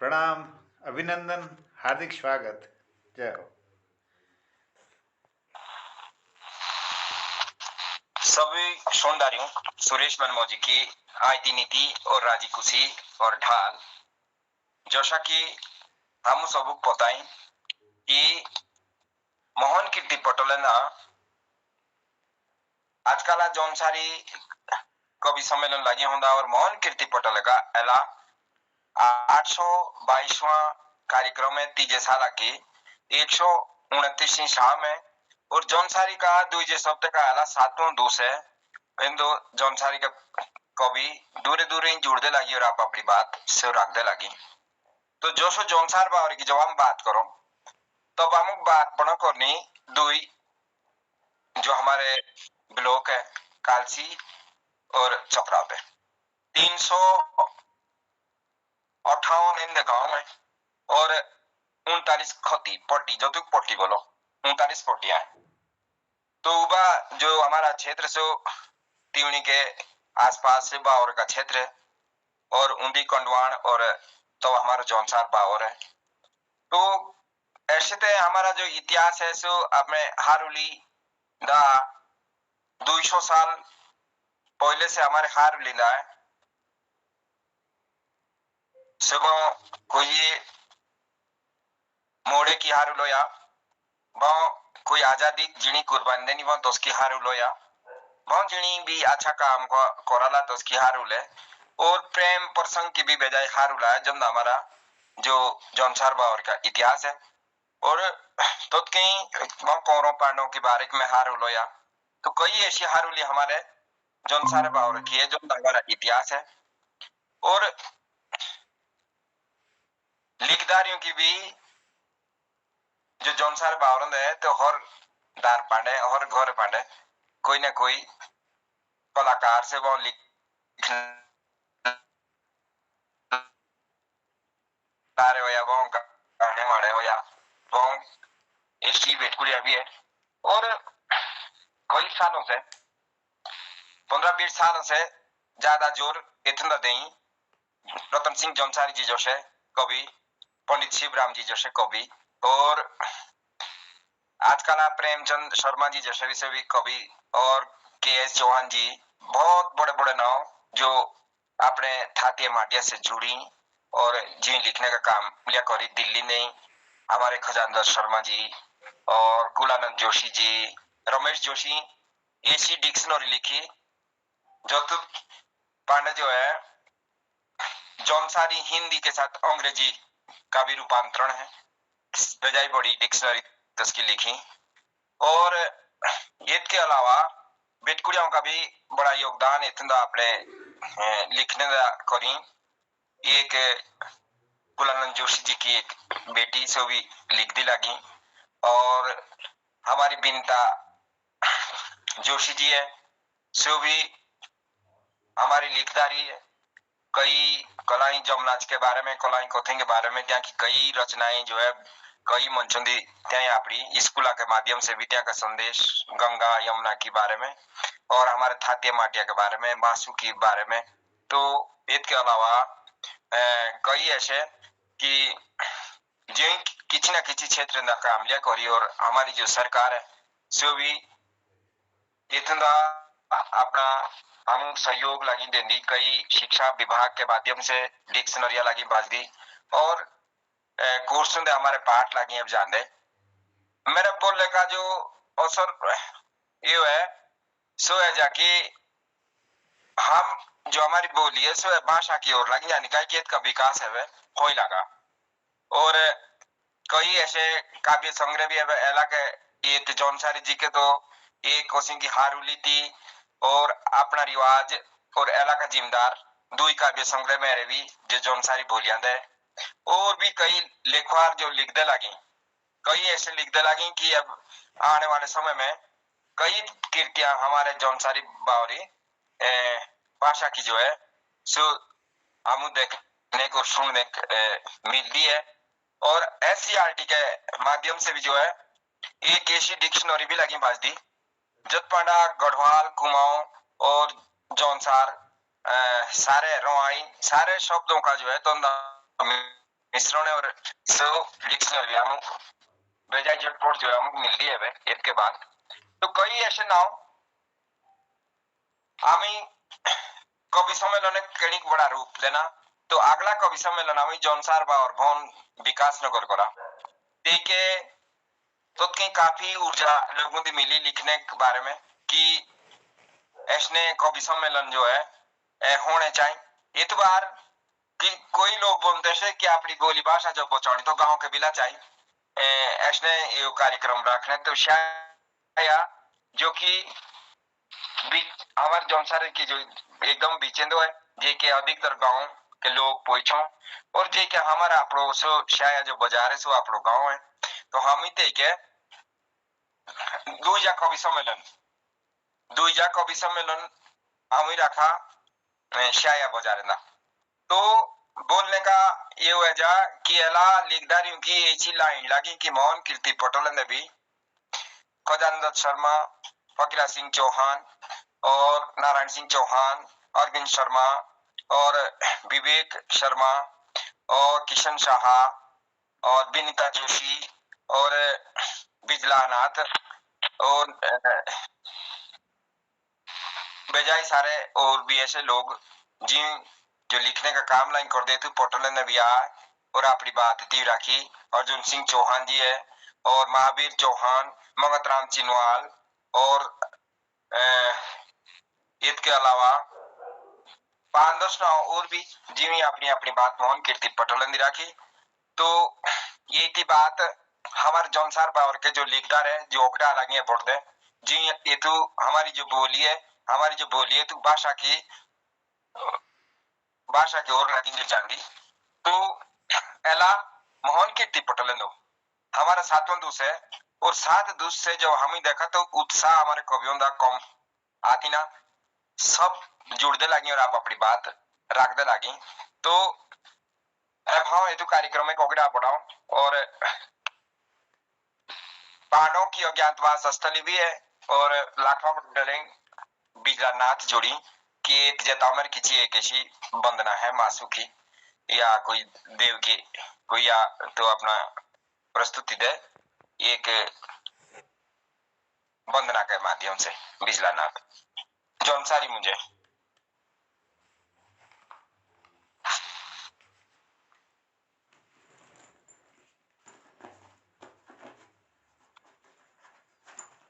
प्रणाम, अभिनंदन, हार्दिक स्वागत। जय हो। सभी सुनदारियों सुरेश मनमोजी की आयती नीति और राजी खुशी और ढाल जैसा कि हम सबको पता है कि मोहन कीर्ति पटोले ना आजकल जौन सारी कवि सम्मेलन लगी होंदा और मोहन कीर्ति पटोले का एला 822वां कार्यक्रम है तीजे साल की 129वीं शाह में और जौनसारी का दूजे सप्ताह का एला 7वां दूस है इंदो जौनसारी का कवि दूरे दूरे जुड़ने लगी और आप अपनी बात से रखने लगी। तो जो सो जौनसार बावर की जब हम बात करो तो हम बात पढ़ो करनी दुई जो हमारे ब्लॉक है कालसी और चपरा पे 358 इन गांव है और 39 खती पट्टी जो तुम पट्टी बोलो 39 पट्टियां हैं। तो उबा जो हमारा क्षेत्र से तिवनी के आसपास से बावर का क्षेत्र है और उंदी कंडवान और तो हमारा जौनसार बावर है। तो ऐसे तो हमारा जो इतिहास है सो अपने हारुली दा 200 साल पहले से हमारे हारुली दा है सुबह कोई मोड़े की हारुलो या कोई आजादी जिनी कुर्बान देनी वो दोस्त की हारुलो या बहुत जिनी भी अच्छा काम को कोराला तो उसकी हारुल है और प्रेम प्रसंग की भी बजाय हारुला है जब हमारा जो जौनसार बावर का इतिहास है और तो कहीं कौरों पांडवों के बारे में हारुलो या तो कई ऐसी हारुली हमारे जौनसार बावर की है जो हमारा इतिहास है और लिखदारियों की भी जो जौनसार बावर है तो हर दार पांडे हर घर पांडे कोई ना कोई कलाकार से वो लिखने हो या वो गाने वाले हो या वो इसकी बेटकुड़िया भी है और कई सालों से 15-20 सालों से ज्यादा जोर इतना दें रतन सिंह जौनसारी जी जैसे कवि पंडित शिवराम जी जैसे कवि और आजकल प्रेमचंद शर्मा जी जैसे भी कवि और के.एस. चौहान जी बहुत बड़े बड़े नाव जो अपने थातिया माटिया से जुड़ी और जी लिखने का काम लिया करी दिल्ली ने हमारे खजानदार शर्मा जी और कुलानंद जोशी जी रमेश जोशी एसी डिक्शनरी लिखी जो तो पांडे जो है जौनसारी हिंदी के साथ अंग्रेजी का भी रूपांतरण है बजाय बड़ी डिक्शनरी तस्की लिखी और इसके अलावा बेटकुड़ियों का भी बड़ा योगदान इतना आपने लिखने का करी एक कुलानंद जोशी जी की एक बेटी से भी लिख दी लगी और हमारी बिनता जोशी जी है सो भी हमारी लिखदारी है कई कलाई जमनाच के बारे में कलाई कोथिंग के बारे में ત્યાં की कई रचनाएं जो है कई मंचों दी ત્યાં अपनी स्कूल के माध्यम से भी ત્યાં का संदेश गंगा यमुना के बारे में और हमारे थातिया माटिया के बारे में मासू के बारे में तो इसके अलावा कई ऐसे कि जो किसी न किसी क्षेत्र में काम लिया करी और हमारी जो सरकार है सो भी इतना अपना हम सहयोग लगी देंगी कई शिक्षा विभाग के माध्यम से डिक्शनरिया लगी बाज दी और कोर्स में हमारे पाठ लगी अब जान दे मेरा बोलने का जो अवसर ये है सो है जाकि हम जो हमारी बोली है सो है भाषा की ओर लगी यानी का विकास है वह हो ही लगा और कई ऐसे काव्य संग्रह भी है एला के ये जौनसारी जी के तो एक कोसिंग की हारुली थी और अपना रिवाज और एला का जिम्मेदार दुई काव्य संग्रह में भी जो जौनसारी बोलियां दे और भी कई लेखवार जो लिखने लगी कई ऐसे लिखने लगी कि अब आने वाले समय में कई कृतियां हमारे जौनसारी बावरी भाषा की जो है सो हम देखने को सुनने मिलती है और एससीईआरटी के माध्यम से भी जो है एक ऐसी डिक्शनरी भी लगी बाज दी जतपांडा गढ़वाल कुमाऊं और जौनसार सारे रोआई सारे शब्दों का जो है तो मिश्रण और सो डिक्शनरी अमुक बेजा झटपट जो अमुक मिलती है वे इसके बाद तो कई ऐसे नाव आमी कवि सम्मेलन केणिक बड़ा रूप देना तो अगला कवि सम्मेलन आमी जौनसार बा और भवन विकास नगर करा देखे तो काफी ऊर्जा लोगों की मिली लिखने के बारे में कि ऐसने कवि सम्मेलन जो है होने चाहिए इतबार कि कोई लोग बोलते हैं कि अपनी बोली भाषा जो बचानी तो गांव के बिला चाहिए ऐसने ये कार्यक्रम रखने तो शायद जो कि हमारे जौनसारे की जो एकदम बीचेंदो है जे के अधिकतर गांव के लोग पोइछो और जे के हमारा आपरो सो शायद जो बाजार है सो आपरो गांव है तो हम ही के दुईजा कवि सम्मेलन हम ही रखा शाया बाजार ना तो बोलने का ये वजह कि अला लिखदारियों की ऐसी लाइन लगी कि मोहन कीर्ति पटेल ने भी खजानदत्त शर्मा फकीरा सिंह चौहान और नारायण सिंह चौहान अरविंद शर्मा और विवेक शर्मा और किशन शाह और विनीता जोशी और बिजलानाथ और बेजाय सारे और भी ऐसे लोग जिन जो लिखने का काम लाइन कर देते पटेल ने भी आया और अपनी बात दी रखी अर्जुन सिंह चौहान जी है और महावीर चौहान मंगत राम चिनवाल और इसके अलावा 5-10 और भी जिन्हें अपनी अपनी बात मोहन कीर्ति पटेल ने रखी तो ये थी बात हमारे जौनसार बावर के जो लिखदार है जो ओकड़ा लगे पढ़ते जी ये तो हमारी जो बोली है तो भाषा की और लगी चांदी तो एला मोहन कीर्ति पटेल नो हमारा 7वां दूस है और 7 दूस से जब हम ही देखा तो उत्साह हमारे कवियों का कम आती ना सब जुड़ते लगी और आप अपनी बात रखते लगी तो अब हाँ ये तो कार्यक्रम में कोगड़ा बढ़ाओ और पहाड़ों की अज्ञातवास स्थली भी है और लाखों बिजलानाथ जोड़ी कि एक जतामर किसी एक ऐसी वंदना है मासू की या कोई देव की कोई या तो अपना प्रस्तुति दे एक वंदना के माध्यम से बिजलानाथ जौनसारी मुझे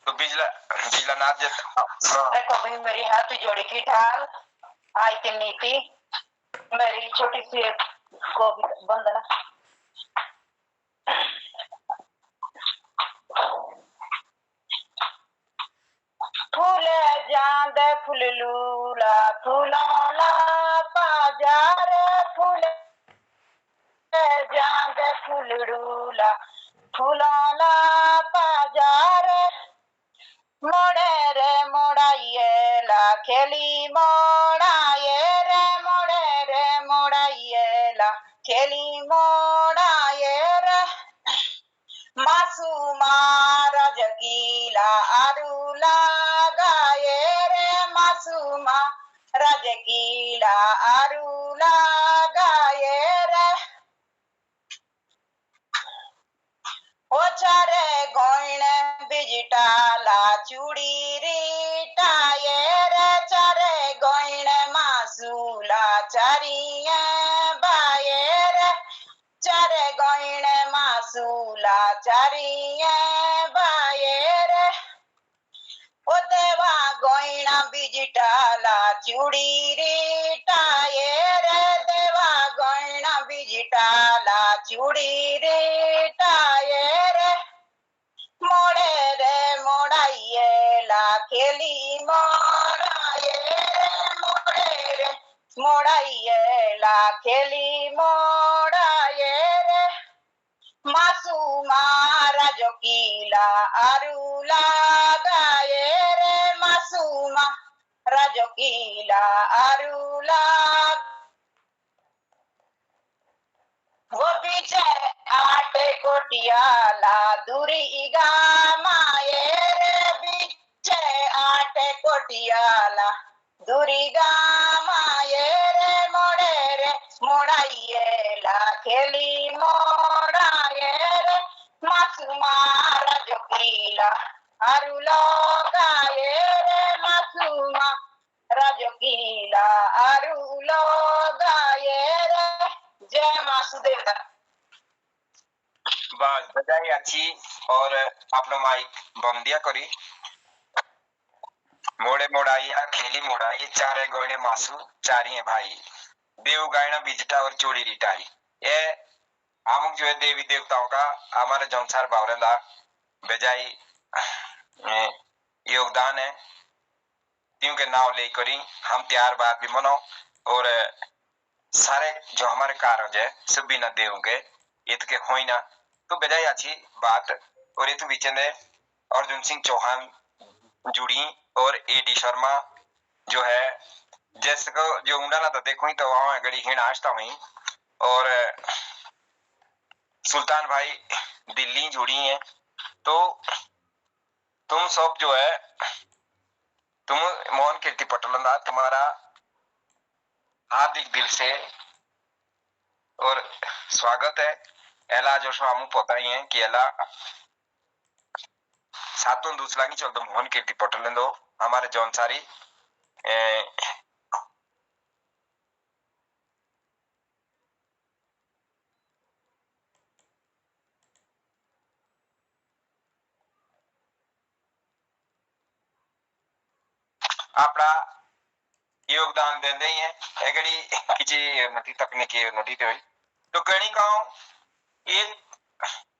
तो बिजलानाथ देखो भाई मेरी हाथ जोड़ी की ढाल आई की नीति मेरी छोटी सी को वंदना फूले जांद फुललूला फूलाला बाजार फूले जांद फुलड़ूला फूलाला बाजार मोड़े रे मोड़ाइए ला खेली मोड़ाए रे मोड़ाइए ला खेली मोड़ाए रे मासूमा रजकीला आरुला गाए रे मासूमा रजकीला आरुला गाए रे ओ चारे गोइन बिजटाला चूड़ी रीटाए रे चारे गोइन मासूला चारिये बाए रे चारे गोइन मासूला चारिये बाए रे ओ देवा गोइना बिजटाला चूड़ी रीटाए रे देवा गोइना बिजटाला चूड़ी रीटाए रे मोड़ाइए ला खेली मोड़ाए रे मोड़ाइए ला खेली मोड़ाए रे मासूमा राजकीला आरुला गाए रे मासूमा राजकीला आरुला वो पीछे आटे कोटियाला दूरी गा माए रे पीछे आटे कोटियाला दूरी गा माए रे मोड़ाइए खेला खेली मोराए रे मासुमा राजकीला आरुलो गाए रे मासुमा राजकीला आरुलो गाए रे जय मासुदेव। बस बजाई अच्छी और आपनो माइक बंद दिया करी मोड़े मोड़ाई खेली मोड़ाई चारे गोइने मासू चारिये भाई देव गायना बिजटा और चोड़ी रिटाई ये अमुक जो है देवी देवताओं का हमारे जंसार बावरेला बजाई योगदान है तीन के नाव ले करी हम त्यार बात भी मनो और सारे जो हमारे कार्य है सब बिना देव के इत के होई ना तो बजाई अच्छी बात और ये तो बिचंदे अर्जुन सिंह चौहान जुड़ी और एडी शर्मा जो है जैसे को जो उंडा ना तो देखो ही तो वहां गड़ी हिण आशता हुई और सुल्तान भाई दिल्ली जुड़ी है तो तुम सब जो है तुम मोहन कीर्ति पटलंदा तुम्हारा हार्दिक दिल से और स्वागत है एला जो हम पता ही है कि एला सातों दूसरा की चल मोहन कीर्ति पटलंदो हमारे जौनसारी आपड़ा योगदान देंदे ही है एगड़ी किसी नटी तकनीकी नटी तो तो कहीं कहूं एक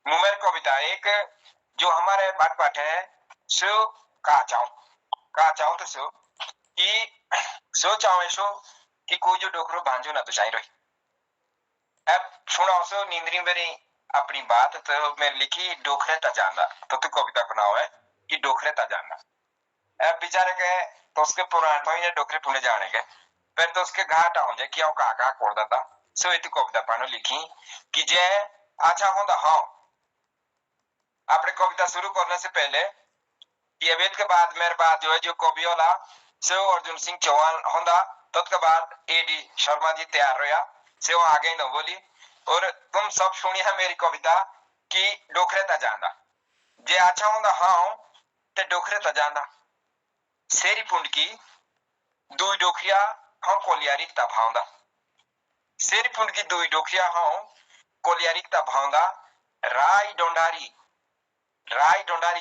मुमेर कविता एक जो हमारे बात पाठ है सो कहा चाहूं तो सो चाहूं सो कि कोई जो डोकरो भांजो ना तो चाहिए रही अब सुनाओ सो नींदरी मेरी अपनी बात तो मैं लिखी डोखरे ता जानदा तो तू कविता बनाओ है कि डोखरे ता जानदा अब बेचारे के तो उसके पुराने तो ये डोकरे पुणे जाने के फिर तो उसके घाट आऊं जे क्यों काका कोड़ देता सो इतनी कविता पानो लिखी कि जे अच्छा होंदा हाँ आपने कविता शुरू करने से पहले ये वेद के बाद मेरे बाद जो है जो कवि वाला सो अर्जुन सिंह चौहान होंदा तब के बाद एडी शर्मा जी तैयार रहा से वो आगे न बोली और तुम सब सुनिए मेरी कविता कि डोखरे ता जानदा जे अच्छा होंदा हाँ ते डोखरे ता जानदा सेरी पुंड की दुई डोखरिया हाँ कोलियारिकता भावदा सेरी पुंड की दुई डोखरिया हाँ कोलियारिकता भावदा राय डोंडारी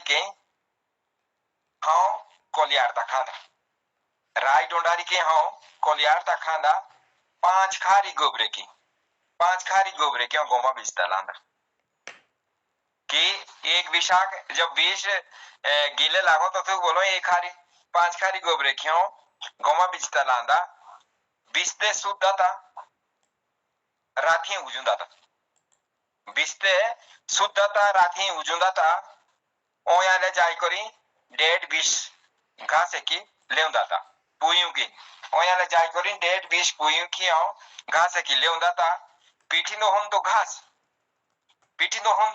के हाँ कोलियारता खांदा राय डोंडारी के हाँ कोलियारता खांदा पांच खारी गोबरे की हाँ गोमा बिजता लांदा कि एक विशाख जब विष गीले लागो तो तू बोलो एक खारी पांच खारी गोबरे क्यों गोमा बिजता लांदा बिस्ते सुद्धा था राथी उजुंदा था बिस्ते सुद्धा था राथी उजुंदा था ओया ले जाई करी डेढ़ 20 घासे की लेउंदा था पुयू की ओया ले जाई करी डेढ़ 20 पुयू की घासे की लेउंदा था पीठी नो हम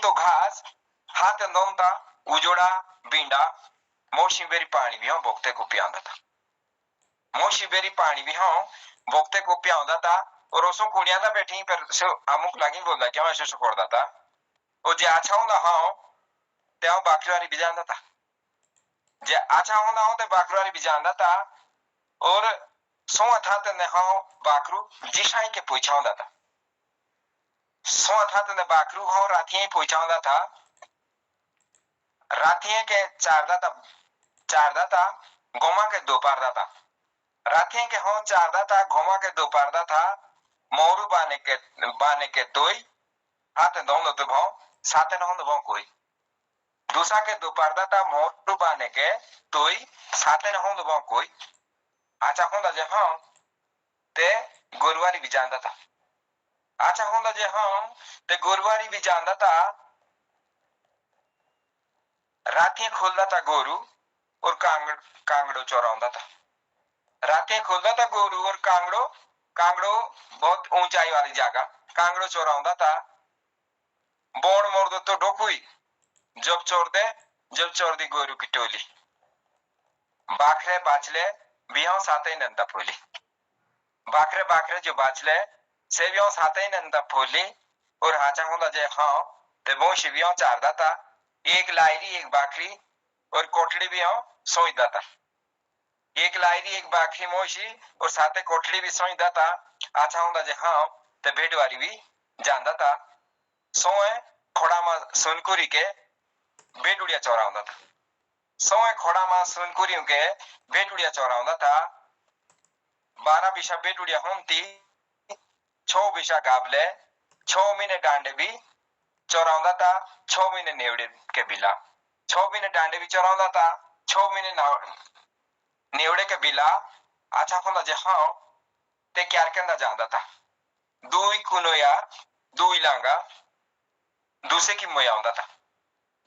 तो घास हाथ नोमता उजोड़ा बिंडा मौसी बेरी पानी भी बोकते को पियांदा था मौसी बेरी पानी भी बोकते को पियांदा था और उसो कुड़ियांदा बैठी पर सो अमुक लागी बोलदा क्या ऐसे सो करदा था ओ जे अच्छा होंदा ते बाकरवारी भी जानदा था जे अच्छा होंदा ते बाकरवारी भी जानदा था और सो था ते ने बाकरू जिसाई के पूछांदा था सो था ते ने बाकरू राथिये पूछांदा था राथिये के चारदा था गोमा के दोपहरदा था राथिये के चारदा था गोमा के दोपहरदा था मोरू बाने के तोई हाथ दोनों तो भाव साथे न भाव कोई दूसरा के दोपहरदा था मोरू बाने के तोई साथे न भाव कोई अच्छा होंदा जे ते गोरवारी भी जानदा था अच्छा होंदा जे ते गोरवारी भी जानदा था रातियां खोलता था गोरू और कांगड़ो चौराउंदा था रातियां खोलता था गोरू और कांगड़ो बहुत ऊंचाई वाली जगह कांगड़ो चौराउंदा था बोड़ मोड़ दो तो डोकुई जब चोर दी गोरू की टोली बाखरे बाचले बिहाव साथे नंदा फोली बाखरे जो बाचले सेवियों साथे नंदा फूली और हाचा होंदा जे हाँ ते मो शिवियों चारदा था एक लायरी एक बाकरी और कोटली भी हाँ सोईदा था एक लायरी एक बाकरी मोशी और साथे कोटली भी सोईदा था आचा होंदा जे हाँ ते भेडवारी भी जानदा था सोए खोड़ा मा सुनकुरी के भेडुड़िया चौरा होंदा था सोए खोड़ा मा सुनकुरी के भेडुड़िया चौरा होंदा था 12 बिशा भेडुड़िया होंती 6 बिशा गाबले 6 महीने डांडे भी चौराउंदा था 6 महीने नेवड़े के बिला 6 महीने डांडे भी चौराउंदा था 6 महीने नेवड़े के बिला अच्छा होंदा जे हाँ ते क्यार करना जानदा था दुई कुनोया दुई लांगा दूसरे की मोया होंदा था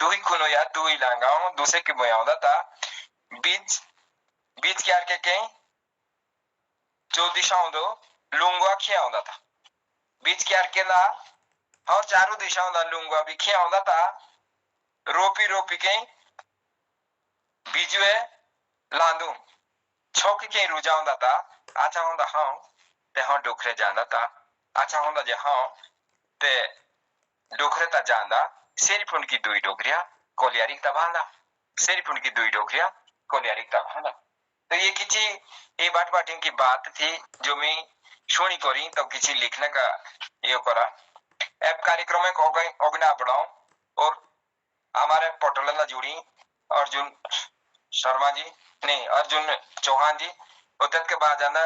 दुई कुनोया दुई लांगा दूसरे की मोया होंदा था बीच बीच क्यार के कहीं जो दिशाओं दो लुंगवा खिया होंदा था बीच क्यार के ला हाँ चारों दिशाओं दा लुंगवा भी खिया होंदा था रोपी रोपी के बीजुए लांदू छोक के रुजा होंदा था अच्छा होंदा हाँ ते हाँ डोखरे जानदा था अच्छा होंदा जे हाँ ते डोखरे ता जानदा सेरीपुन की दुई डोकरिया कोलियारी तबांदा सेरीपुन की दुई डोकरिया कोलियारी तबांदा तो ये किसी ये बाट बाटिंग की बात थी जो मैं सुनी करी तो किसी लिखने का ये करा ऐप कार्यक्रम में ओगना बढ़ाऊं और हमारे पोर्टल जुड़ी अर्जुन शर्मा जी नहीं अर्जुन चौहान जी और तद के बाद जाना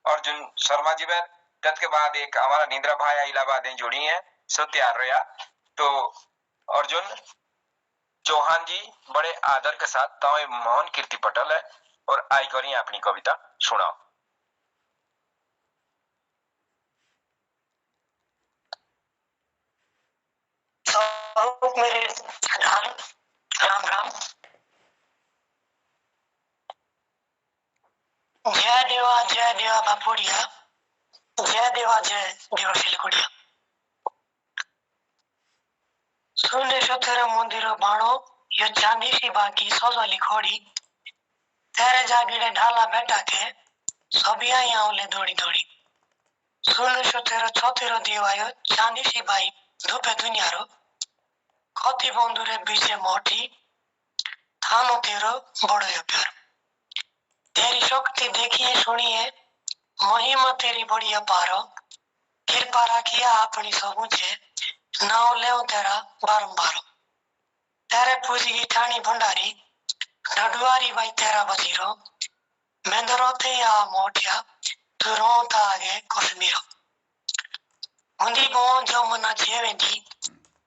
अर्जुन शर्मा जी में तद के बाद एक हमारा निंद्रा भाई इलाहाबाद जुड़ी है सो तैयार रहा तो अर्जुन चौहान जी बड़े आदर के साथ ताऊ मोहन कीर्ति पटल है और आई करी अपनी कविता सुनाओ मेरे राम राम जय देवा बापुड़िया जय देवा शिलकुड़िया सुनेश्वर मंदिर बाणो यो चांदी सी बाकी सौजली खोड़ी तेरे जागिड़े ढाला बैठा के सभी आउले दौड़ी दौड़ी सुनेश्वर छोतेरो देवायो चांदी सी बाई धूपे दुनिया रो कति बंधुरे बीचे मोटी थानो तेरो बड़ो यो प्यार तेरी शक्ति देखिए सुनिए महिमा तेरी बड़ी अपारो कृपा रखिया अपनी सबूचे नाव ले तेरा बारंबार तेरे पूजी ठाणी भंडारी ढडुआरी भाई तेरा बजीरो मेंदरो ते या मोटिया तू रोता आगे कश्मीरो हुंदी बो जो मना जेवेंदी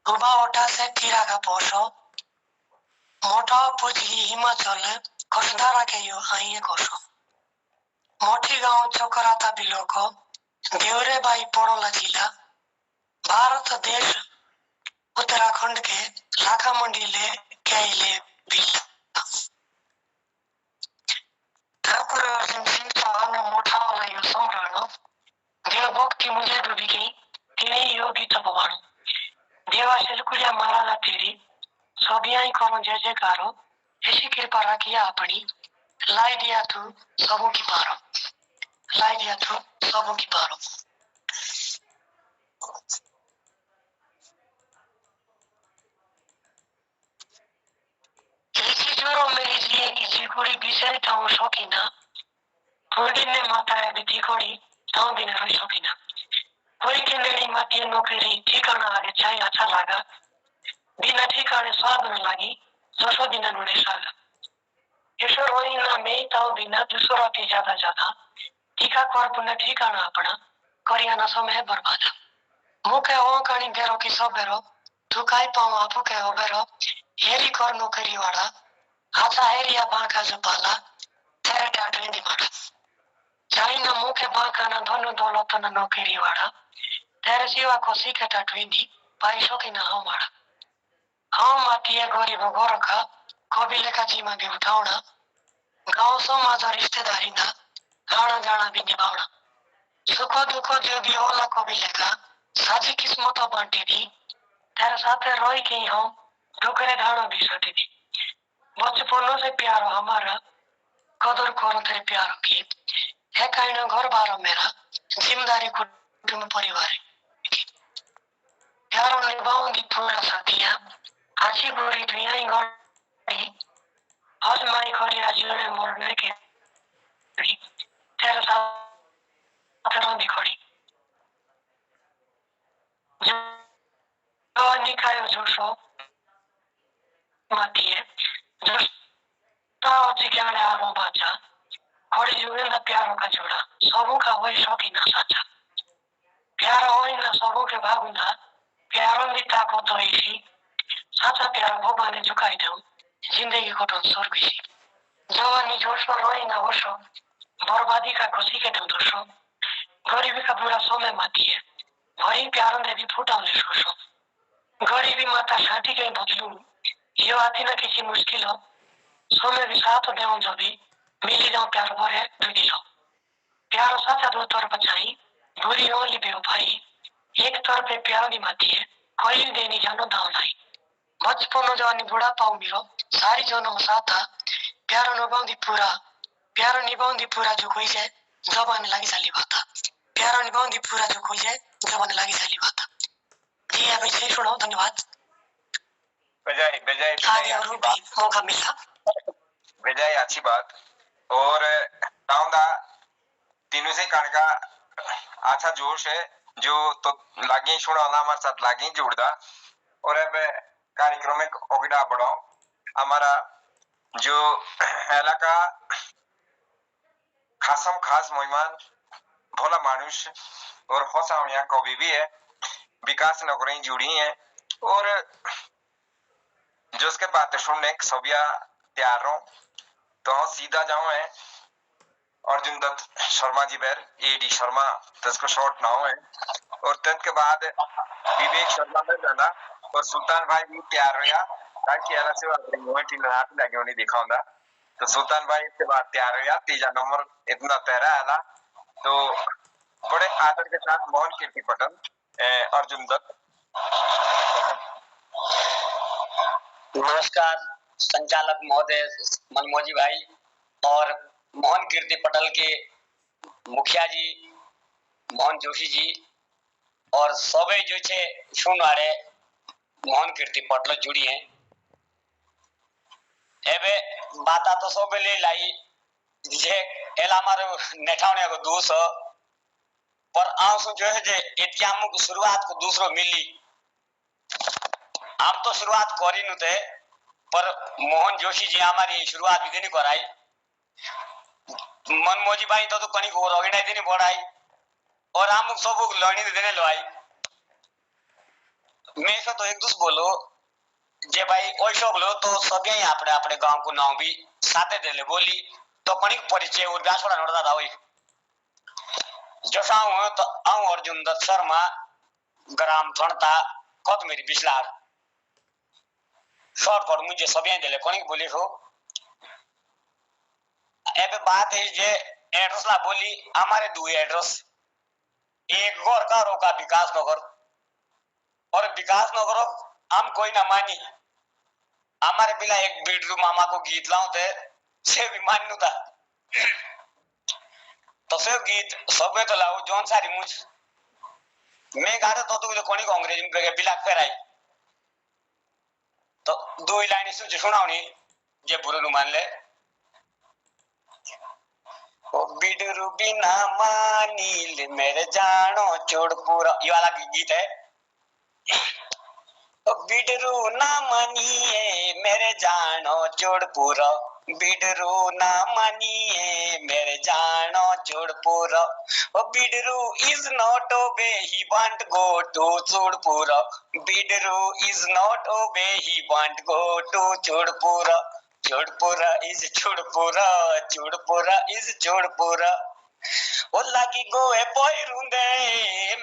उबा ओटा से तीरा का पोषो मोटा पूजी हिमाचल कसदारा के यो आइए कोशो मोटी गांव चौकराता बिलो को देवरे बाई पोड़ोला जिला भारत देश उत्तराखंड के लाखा मंडी ले कैले बिल्ला ठाकुर अर्जुन सिंह चौहान ने मोटा वाला यो संभ्रणो देव भक्ति मुझे डूबी गई तेरे योगी तपवाणो देवा शिलकुड़िया महाराजा तेरी सबियाई करो जय जयकारो ऐसी कृपा रखिया अपनी लाई दिया तू सबों की पारो लाई दिया तू सबों की पारो ऐसी जोरो मेरी जिए की चिकोड़ी बिसरे ताऊ शौकीना थोड़ी ने माता है बिती कोड़ी ताऊ दिन रोई शौकीना कोई के लेनी माती नौकरी ठिकाना आगे चाहे अच्छा लगा बिना ठिकाने स्वाद न लगी ससो दिन नुड़े सागा ईश्वर वही ना में ताऊ बिना दूसरा के ज्यादा टीका कर पुण्य ठिकाना अपना करियाना समय बर्बाद मुके ओ कणी बेरो की सब बेरो तू काई पाऊ आपू के ओ बेरो हेरी कर नौकरी वाला आचा हेरिया बांका जो पाला तेरे टाटवे दी माड़ा चाई ना मुके बांका ना धनु दौलत ना नौकरी वाला तेरे सिवा को सीखे टाटवे दी पाइसो की ना हो माड़ा हम मातिया गरीब गोरखा कबिले का जीमा भी उठाउना गांव समाज और रिश्तेदारी ना आना जाना भी निभावना सुख दुख जो भी होला कबिले का साझी किस्मत बांटी दी तेरे साथे रोई के हम डोकरे धाणो भी सटी दी बचपनों से प्यारो हमारा कदर करो तेरे प्यारो की है कहना घर बारो मेरा जिम्मेदारी को कुटुंब परिवार प्यारो निभाउँदी पूरा सकिया आछी बुढी दुई गई आज माई खरी आजुले मर्ने के तेरा साथ रहने खड़ी जो निकायो जोशो मातिए जो ताओ चिकाने आरो बाचा खड़ी जुगेंदा प्यारो का जोड़ा सबों का वही शौकी ना साचा प्यारो होई ना सबों के भागुंदा प्यारो दी ताकत होईसी साचा प्यारो भगवान झुकाई दो जिंदगी को तो स्वर्ग सी जवानी जोश में रोई ना होशो बर्बादी का खुशी के दम दोषो गरीबी का बुरा समय माती है भरी प्यारो ने भी फुटाउने शोषो गरीबी माता शादी के बदलू यो आती ना किसी मुश्किल हो समय भी साथ देऊं जो भी मिली जाऊं प्यार भरे दुगी लो प्यारो साचा दो तरफ चाहिए बुरी हो लिबे भाई एक तरफ प्यारो नी माती है कोई देनी जानो दाव नहीं बचपन जवानी बुढ़ा पाऊ मिलो सारी जोनो साथा प्यारो निभाउँदी पूरा जो कोई है जबान लागि साली बाता प्यारो निभाउँदी पूरा जो कोई है जबान लागि साली बाता जी अब इसे सुनो धन्यवाद बजाय बजाय आगे और भी मौका मिला बजाय अच्छी बात और ताऊंदा तीनों से कणका अच्छा जोश है जो तो लागे छोड़ा ना हमारे साथ लागे जुड़दा और अब कार्यक्रम में ओगिडा बढ़ाओ हमारा जो इलाका खासम खास मेहमान भोला मानुष और हौसावनिया कवि भी है विकास नगरें जुड़ी हैं और जो उसके बातें सुनने सबिया तैयार हो तो हम सीधा जाऊं है अर्जुन दत्त शर्मा जी बैर एडी शर्मा तस्को शॉर्ट ना हो है और तद के बाद विवेक शर्मा बैर जाना और सुल्तान भाई भी तैयार हो या ताकि अलग से बात नहीं हुई टीम हाथ लगे उन्हें देखा होगा तो सुल्तान भाई इसके बाद तैयार हो या तीजा नंबर इतना तैरा है तो बड़े आदर के साथ मोहन कीर्ति पटल अर्जुन दत्त। नमस्कार संचालक महोदय मनमोजी भाई और मोहन कीर्ति पटल के मुखिया जी मोहन जोशी जी और सबे जो छे सुनवारे मोहन कीर्ति पटल जुड़ी हैं एबे बाता तो सबे ले लाई जे एला मारो नेठावने को दूस पर आंसू जो है जे इत्यामु की शुरुआत को दूसरो मिली आप तो शुरुआत करी नु थे पर मोहन जोशी जी हमारी शुरुआत भी नहीं कराई मनमोजी भाई तो कनी को ऑर्गेनाइज नहीं बढ़ाई और हम सब लर्निंग देने लो आई मैं तो एक दूसरे बोलो जे भाई ओइसो बोलो तो सभी ही अपने अपने गांव को नाम भी साथे देले बोली तो कनी परिचय और ब्यास वाला नोड़ा था वही जो साऊ तो आऊं अर्जुन दत्त शर्मा ग्राम थणता कत मेरी बिस्लार शॉर्ट कर मुझे सभी देले कोनी बोली हो एबे बात है जे एड्रेस ला बोली हमारे दो एड्रेस एक गोर का रोका विकास नगर और विकास नगर हम कोई ना मानी हमारे बिना एक बेडरूम मामा को गीत लाऊं थे से भी मानू था तो से गीत सबे तो लाओ जोन सारी मुझ मैं गाते तो कोनी को अंग्रेजी में बिलाक फेराई तो दो लाइन सुच सुनाओनी जे बुरनु मान ले ओ बिडरू बिना मानील मेरे जानो चोड़पुरा ये वाला गीत है ओ बिडरू ना मानिए मेरे जानो चोड़पुरा बिडरू ना मानिए मेरे जानो चोड़पुरा ओ बिडरू is not obey he want go to चोड़पुरा बिडरू is not obey he want go to चोड़पुरा चोड़पुरा is चोड़पुरा चोड़पुरा is चोड़पुरा ओ लागी गोए पोइरुंदे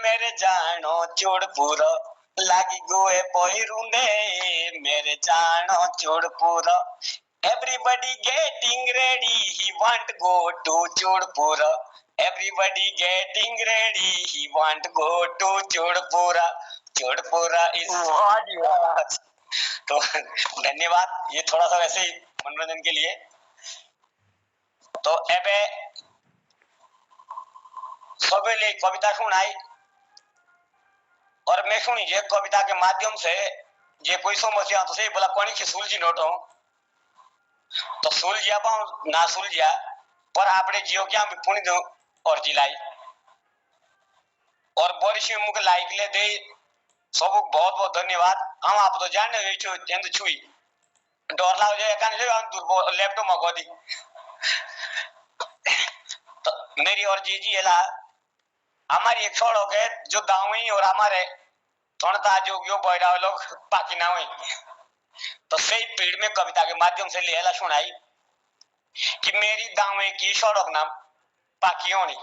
मेरे जानो चोड़पुरा लागी गोए पोइरुंदे मेरे जानो चोड़पुरा everybody getting ready he want go to चोड़पुरा everybody getting ready he want go to चोड़पुरा चोड़पुरा is तो धन्यवाद ये थोड़ा सा वैसे ही मनोरंजन के लिए तो एबे सबेले कविता सुनाई और मैं सुनी जे कविता के माध्यम से जे कोई समस्या तो से बोला कोनी की सुलझी नोटो तो सुलझिया पाऊं ना सुलझिया पर आपने जियो क्या भी पुण्य दो और जिलाई और बरिश में मुख लाइक ले दे सबको बहुत बहुत धन्यवाद। हम आप तो जाने रही छो चंद छुई डर लाओ जे कान जो हम दूर लैपटॉप में गोदी तो मेरी और जी एला हमारी एक सड़क है जो दावी और हमारे थोड़ा जो बैठा लोग पाकी ना हुई तो सही पीड़ में कविता के माध्यम से लेला सुनाई कि मेरी दावे की सड़क नाम पाकी होनी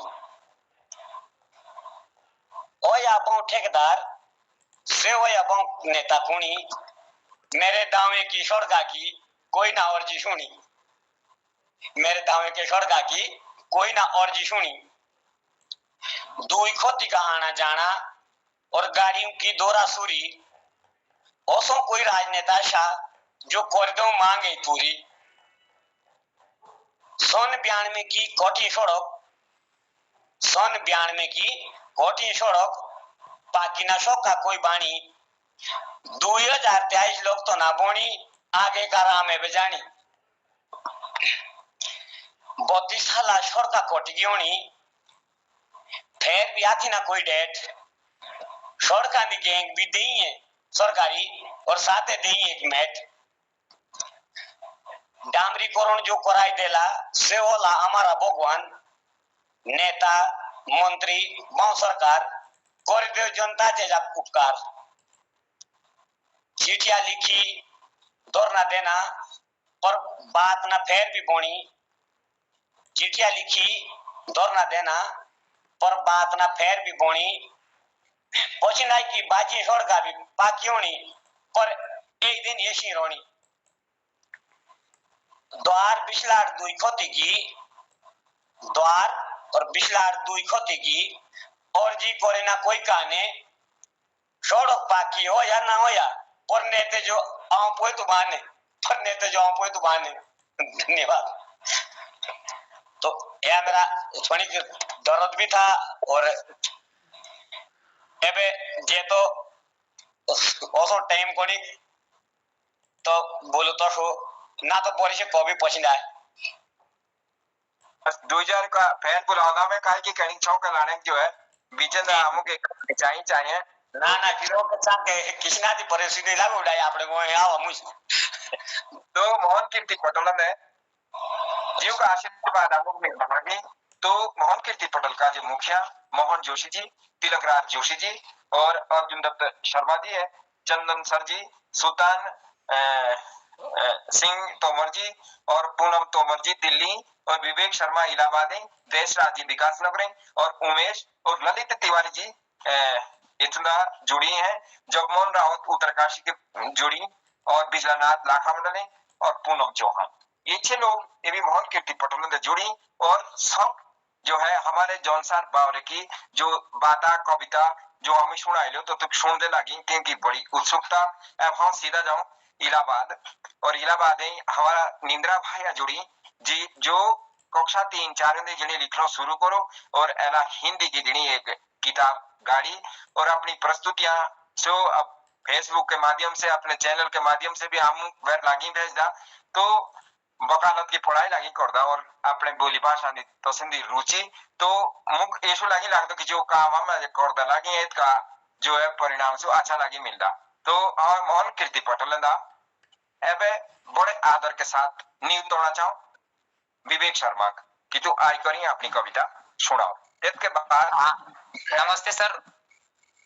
ओ या बहु ठेकेदार से हो या बहु नेता कुणी मेरे दावे की सड़का की कोई ना अर्जी सुनी मेरे दावे के सड़का की कोई ना अर्जी सुनी दुई खोती का आना जाना और गाड़ियों की दोरा सूरी ओसो कोई राजनेता शाह जो कर दो मांगे पूरी सन 92 की कोठी सड़क सन 92 की कोठी सड़क पाकी ना का कोई बाणी 2023 लोग तो ना बोनी आगे का राम है बेजानी 32 साल सड़का कोटी होनी फिर भी आती ना कोई डेट सड़का दी गैंग भी दी है सरकारी और साथे दी एक मैट डामरी करण जो कराई देला से होला हमारा भगवान नेता मंत्री गांव सरकार कर दे जनता से जब उपकार चिट्ठियां लिखी धरना देना पर बात ना फिर भी बोनी चिट्ठियां लिखी धरना देना पर बात ना फिर भी बोनी पछिनाई की बाजी सड़का भी पाकी होनी पर एक दिन ऐसी रोनी द्वार बिस्लार दुई खोती की द्वार और बिस्लार दुई खोती की और जी करे ना कोई काने सड़क पाकी हो या ना हो या पर नेते जो आऊं पोए तो बाने पर नेते जो आऊं पोए तो बाने धन्यवाद। तो यह मेरा थोड़ी दर्द भी था और एबे जे तो ओसो टाइम कोनी तो बोलो तो सो ना तो बोली से कभी पसंद आए 2000 का फैन बुलाना में काहे की कहीं चौक लाने जो है बीचन हमो के चाहिए ना ना किरो के सांगे किसना दी परिस्थिति लागू उड़ाई आपने को आओ मुझ तो मोहन कीर्ति पटोल ने जीव का आशीर्वाद हमो में मांगी तो मोहन कीर्ति पटोल का जो मुखिया मोहन जोशी जी तिलकराज जोशी जी और अर्जुन दत्त शर्मा जी है चंदन सर जी सुल्तान सिंह तोमर जी और पूनम तोमर जी दिल्ली और विवेक शर्मा इलाहाबादी देशराज जी विकास नगरी और उमेश और ललित तिवारी जी इतना जुड़ी है जगमोहन रावत उत्तरकाशी के जुड़ी और बिजलानाथ लाखा मंडले और पूनम चौहान ये 6 लोग ये भी मोहन कीर्ति पटोल ने जुड़ी और सब जो है हमारे जौनसार बावरे की जो बाता कविता जो हमें सुनाई लो तो सुनने लगी क्योंकि बड़ी उत्सुकता। अब हम सीधा जाऊं इलाहाबाद और इलाहाबाद हमारा निंद्रा भाई जुड़ी जी जो कक्षा 3-4 में जने लिखना शुरू करो और एला हिंदी की जनी एक किताब गाड़ी और अपनी प्रस्तुतियां सो अब फेसबुक के माध्यम से अपने चैनल के माध्यम से भी हम वेर लागी भेजदा तो वकालत की पढ़ाई लगी करदा और अपने बोली भाषा नी पसंदी रुचि तो मुख ऐसो लगी लगता कि जो काम हम करदा लगी है का जो है परिणाम से अच्छा लगी मिलता तो और मोहन कीर्ति पटोल दा एबे बड़े आदर के साथ नींव तोड़ना चाहूं विवेक शर्मा कि तू आई करी अपनी कविता सुनाओ इसके बाद नमस्ते सर।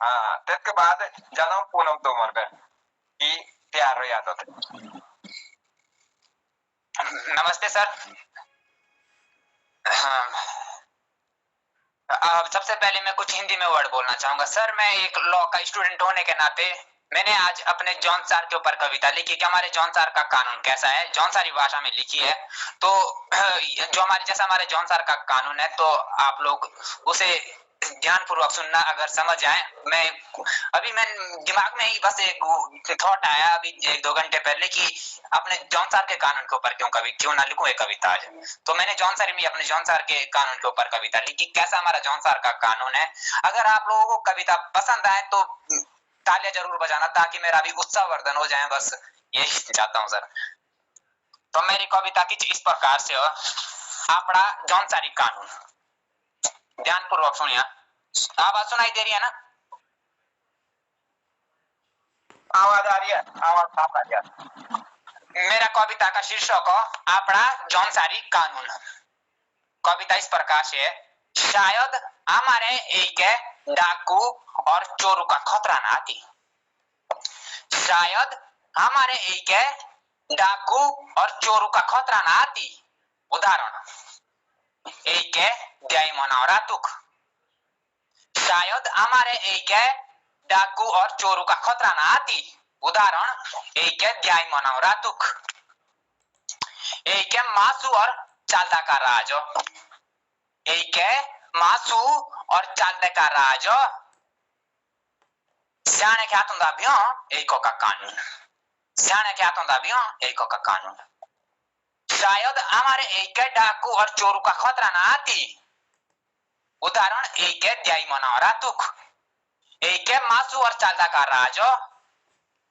हाँ इसके बाद जाना पूनम तोमर का कि तैयार रही आदत नमस्ते सर। सबसे पहले मैं कुछ हिंदी में वर्ड बोलना चाहूंगा सर। मैं एक लॉ का स्टूडेंट होने के नाते मैंने आज अपने जौनसार के ऊपर कविता लिखी कि हमारे जौनसार का कानून कैसा है, जौनसारी भाषा में लिखी है। तो जो हमारे जैसा हमारे जौनसार का कानून है तो आप लोग उसे ध्यान पूर्वक सुनना, अगर समझ आए। मैं दिमाग में ही बस एक थॉट आया अभी 1-2 घंटे पहले कि अपने जॉन सर के कानून के ऊपर क्यों ना लिखूं एक कविता आज। तो मैंने जॉन सर के कानून के ऊपर कविता लिखी। कैसा हमारा जॉन सर का कानून है। अगर आप लोगों को कविता पसंद आए तो तालियां जरूर बजाना, ताकि मेरा भी उत्साहवर्धन हो जाए। बस यही चाहता हूं सर। तो मेरी कविता की इस प्रकार से हो, आपड़ा जॉन सारी कानून। ध्यान पूर्वक सुनिए। आवाज सुनाई दे रही है ना? आवाज आ रही है, आवाज साफ आ रही है। मेरा कविता का शीर्षक हो आपड़ा जॉन सारी कानून। कविता इस प्रकार से है। शायद हमारे एक डाकू और चोरों का खतरा ना आती। शायद हमारे एक डाकू और चोरों का खतरा ना आती। उदाहरण एक ध्याय मनावरा तुक। शायद हमारे एक डाकू और चोरों का खतरा ना आती। उदाहरण एक ध्याय मनावरा तुक। एक मासू और चालदा का राज। एक मासू और चालदा का राज। स्याणे के हाथों दाबियों एक का कानून। स्याणे के हाथों दाबियों एक का कानून। शायद हमारे एक डाकू और चोरों का खतरा ना आती। उदाहरण एक ध्याय मनावरा तुक। एक मासू और चालदा का राज।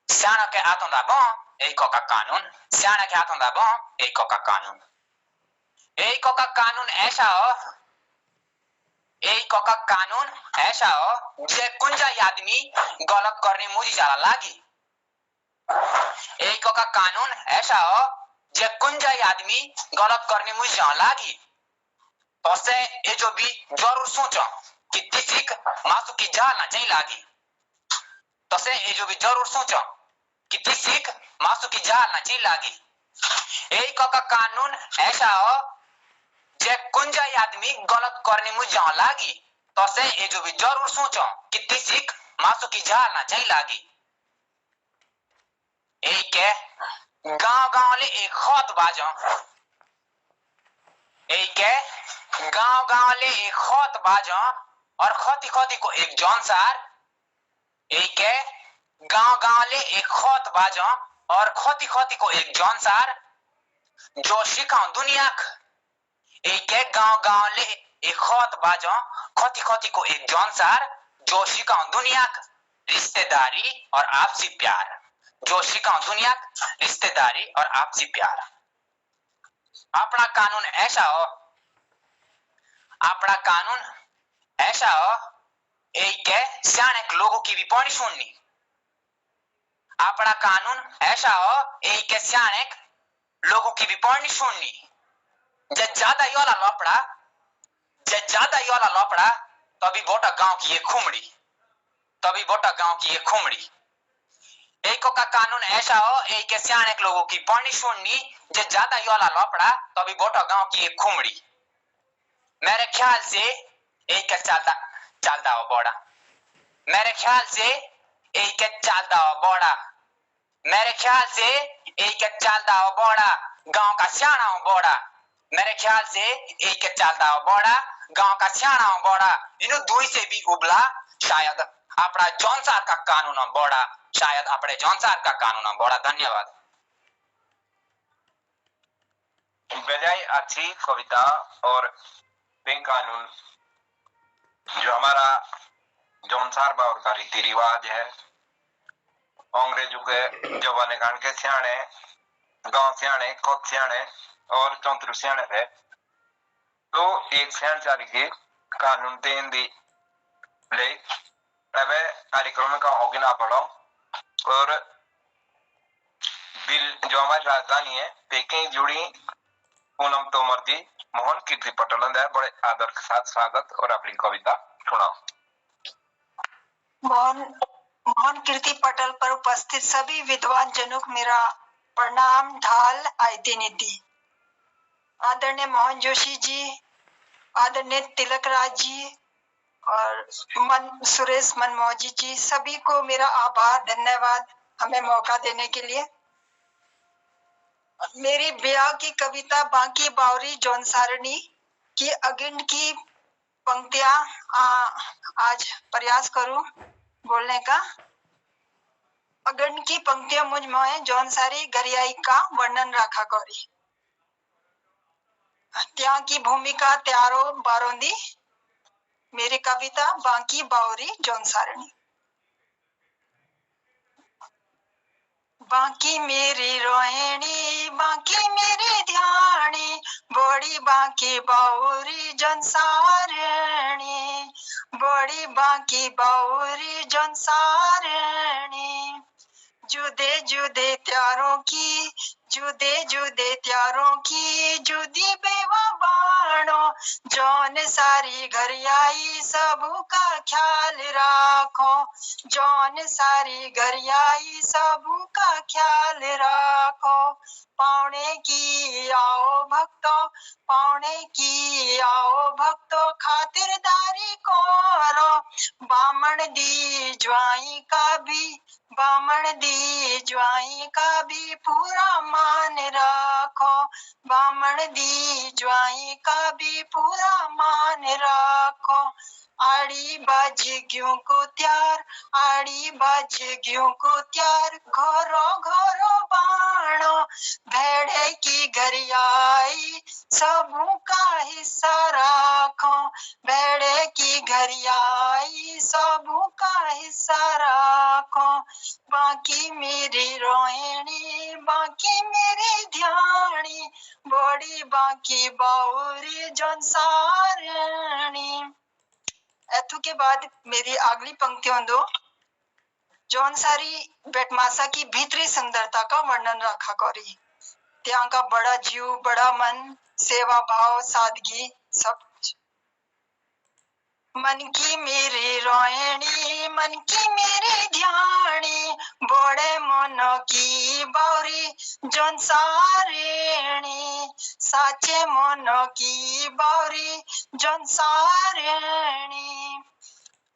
स्याणे के हाथों दाबो एक का कानून। स्याणे के हाथों दाबो एक का कानून। एक का कानून ऐसा हो, एक का कानून ऐसा हो जे कुंजा आदमी गलत करने मुझे जाला लागी। एक का कानून ऐसा हो जे कुंजा आदमी गलत करने मुझे जाला लागी। तो से ये जो भी जरूर सोचो कि तिसिक मासू की जाल ना चाहिए लागी। तो से ये जो भी जरूर सोचो कि तिसिक मासू की जाल ना चाहिए लागी। एक का कानून ऐसा हो जे कुंजा आदमी गलत करने मुझे जाला लागी। तो से ये जो भी जरूर सोचो कि तिसिक मासू की जाल ना चाहिए लागी। एक गांव ले एक खत बाजो। एक गांव ले एक खत बाजो और खती खती को एक जॉन सार। एक गांव ले एक खत बाजो और खती खती को एक जॉन सार जो सिखाऊं दुनिया। एक गांव ले एक खत बाजो खती खती को एक जॉन सार जो सिखाऊं दुनिया रिश्तेदारी और आपसी प्यार। जो सिखाऊं दुनिया रिश्तेदारी और आपसी प्यार। अपना कानून ऐसा हो, अपना कानून ऐसा हो एक सियाणक लोगों की भी पौड़ी सुननी। अपना कानून ऐसा हो एक सियाणक लोगों की भी पौड़ी सुननी। जब ज्यादा योला लपड़ा तभी बोटा गांव की ये खुमड़ी। तभी बोटा गांव की ये खुमड़ी। एक का कानून ऐसा हो एक सियाणक लोगों की पौड़ी सुननी। जब ज्यादा योला लपड़ा तभी बोटा गांव की ये खुमड़ी। मेरे ख्याल से एक चालदा हो बोड़ा। मेरे ख्याल से एक चालदा हो बोड़ा। मेरे ख्याल से एक चालदा हो बोड़ा गांव का सियाणा हो बोड़ा। मेरे ख्याल से एक चालदा हो बोड़ा गांव का सियाणा हो बोड़ा। इन्हों दुई से भी उबला शायद अपना जॉन सार का कानून हो बोड़ा। शायद अपने जॉन सार का कानून हो बोड़ा। धन्यवाद। बेजाय अच्छी कविता और कानून जो हमारा जौनसार बावर का रीति रिवाज है। अंग्रेजों के जमाने कान के सियाणे गांव सियाणे खुद सियाणे और चौंतरु सियाणे थे। तो एक सियाण चारी के कानून तेन दी ले अबे कार्यक्रम का होगी ना पढ़ो। और बिल जो हमारी राजधानी है पेकिंग जुड़ी पूनम तोमर जी मोहन कीर्ति पटल बड़े आदर के साथ स्वागत और अपनी कविता सुनाओ। मोहन कीर्ति पटल पर उपस्थित सभी विद्वान जनों को मेरा प्रणाम ढाल आयते नीति। आदरणीय मोहन जोशी जी, आदरणीय तिलक राज जी और सुरेश मनमोजी जी, सभी को मेरा आभार, धन्यवाद हमें मौका देने के लिए। मेरी ब्याह की कविता बांकी बावरी जौन सारणी की अगिन की पंक्तियां आज प्रयास करूं बोलने का। अगन की पंक्तियां मुझ में जौन सारी गरियाई का वर्णन रखा करी। त्या की भूमिका त्यारो बारोंदी, मेरी कविता बांकी बावरी जौन सारणी। बांकी मेरी रोहिणी, बांकी मेरी ध्यानी, बड़ी बांकी बावरी जौन सारणी, बड़ी बांकी बावरी जौन सारणी। जुदे जुदे त्यारों की, जुदे जुदे त्यारों की, जुदी बेवा बाणो, जौन सारी घरियाई सबू का ख्याल राखो, जौन सारी घरियाई सबू का ख्याल राखो। पावने की आओ भक्तों, पावने की आओ भक्तों, खातिरदारी करो, बामण दी ज्वाई का भी, बामण दी ज्वाई का भी पूरा मान रखो, बामण दी ज्वाई का भी पूरा मान रखो। आड़ी बाज ग्यों को त्यार, आड़ी बाज ग्यों को त्यार, घोरो घोरो बाणो, भेड़े की घरियाई सबू का हिस्सा राखो, भेड़े की घरियाई सबू का हिस्सा राखो। बाकी मेरी रोहिणी, बाकी मेरी ध्यानी, बड़ी बाकी बावरी जौन सारणी। एथु के बाद मेरी अगली पंक्तियों दो जौन सारी बेटमासा की भीतरी सुंदरता का वर्णन रखा करी। ત્યાં का बड़ा जीव, बड़ा मन, सेवा भाव, सादगी सब। मन की मेरी रोहिणी, मन की मेरी ध्यानी, बड़े मन की बावरी जौन सारणी, साचे मन की बावरी जौन सारणी।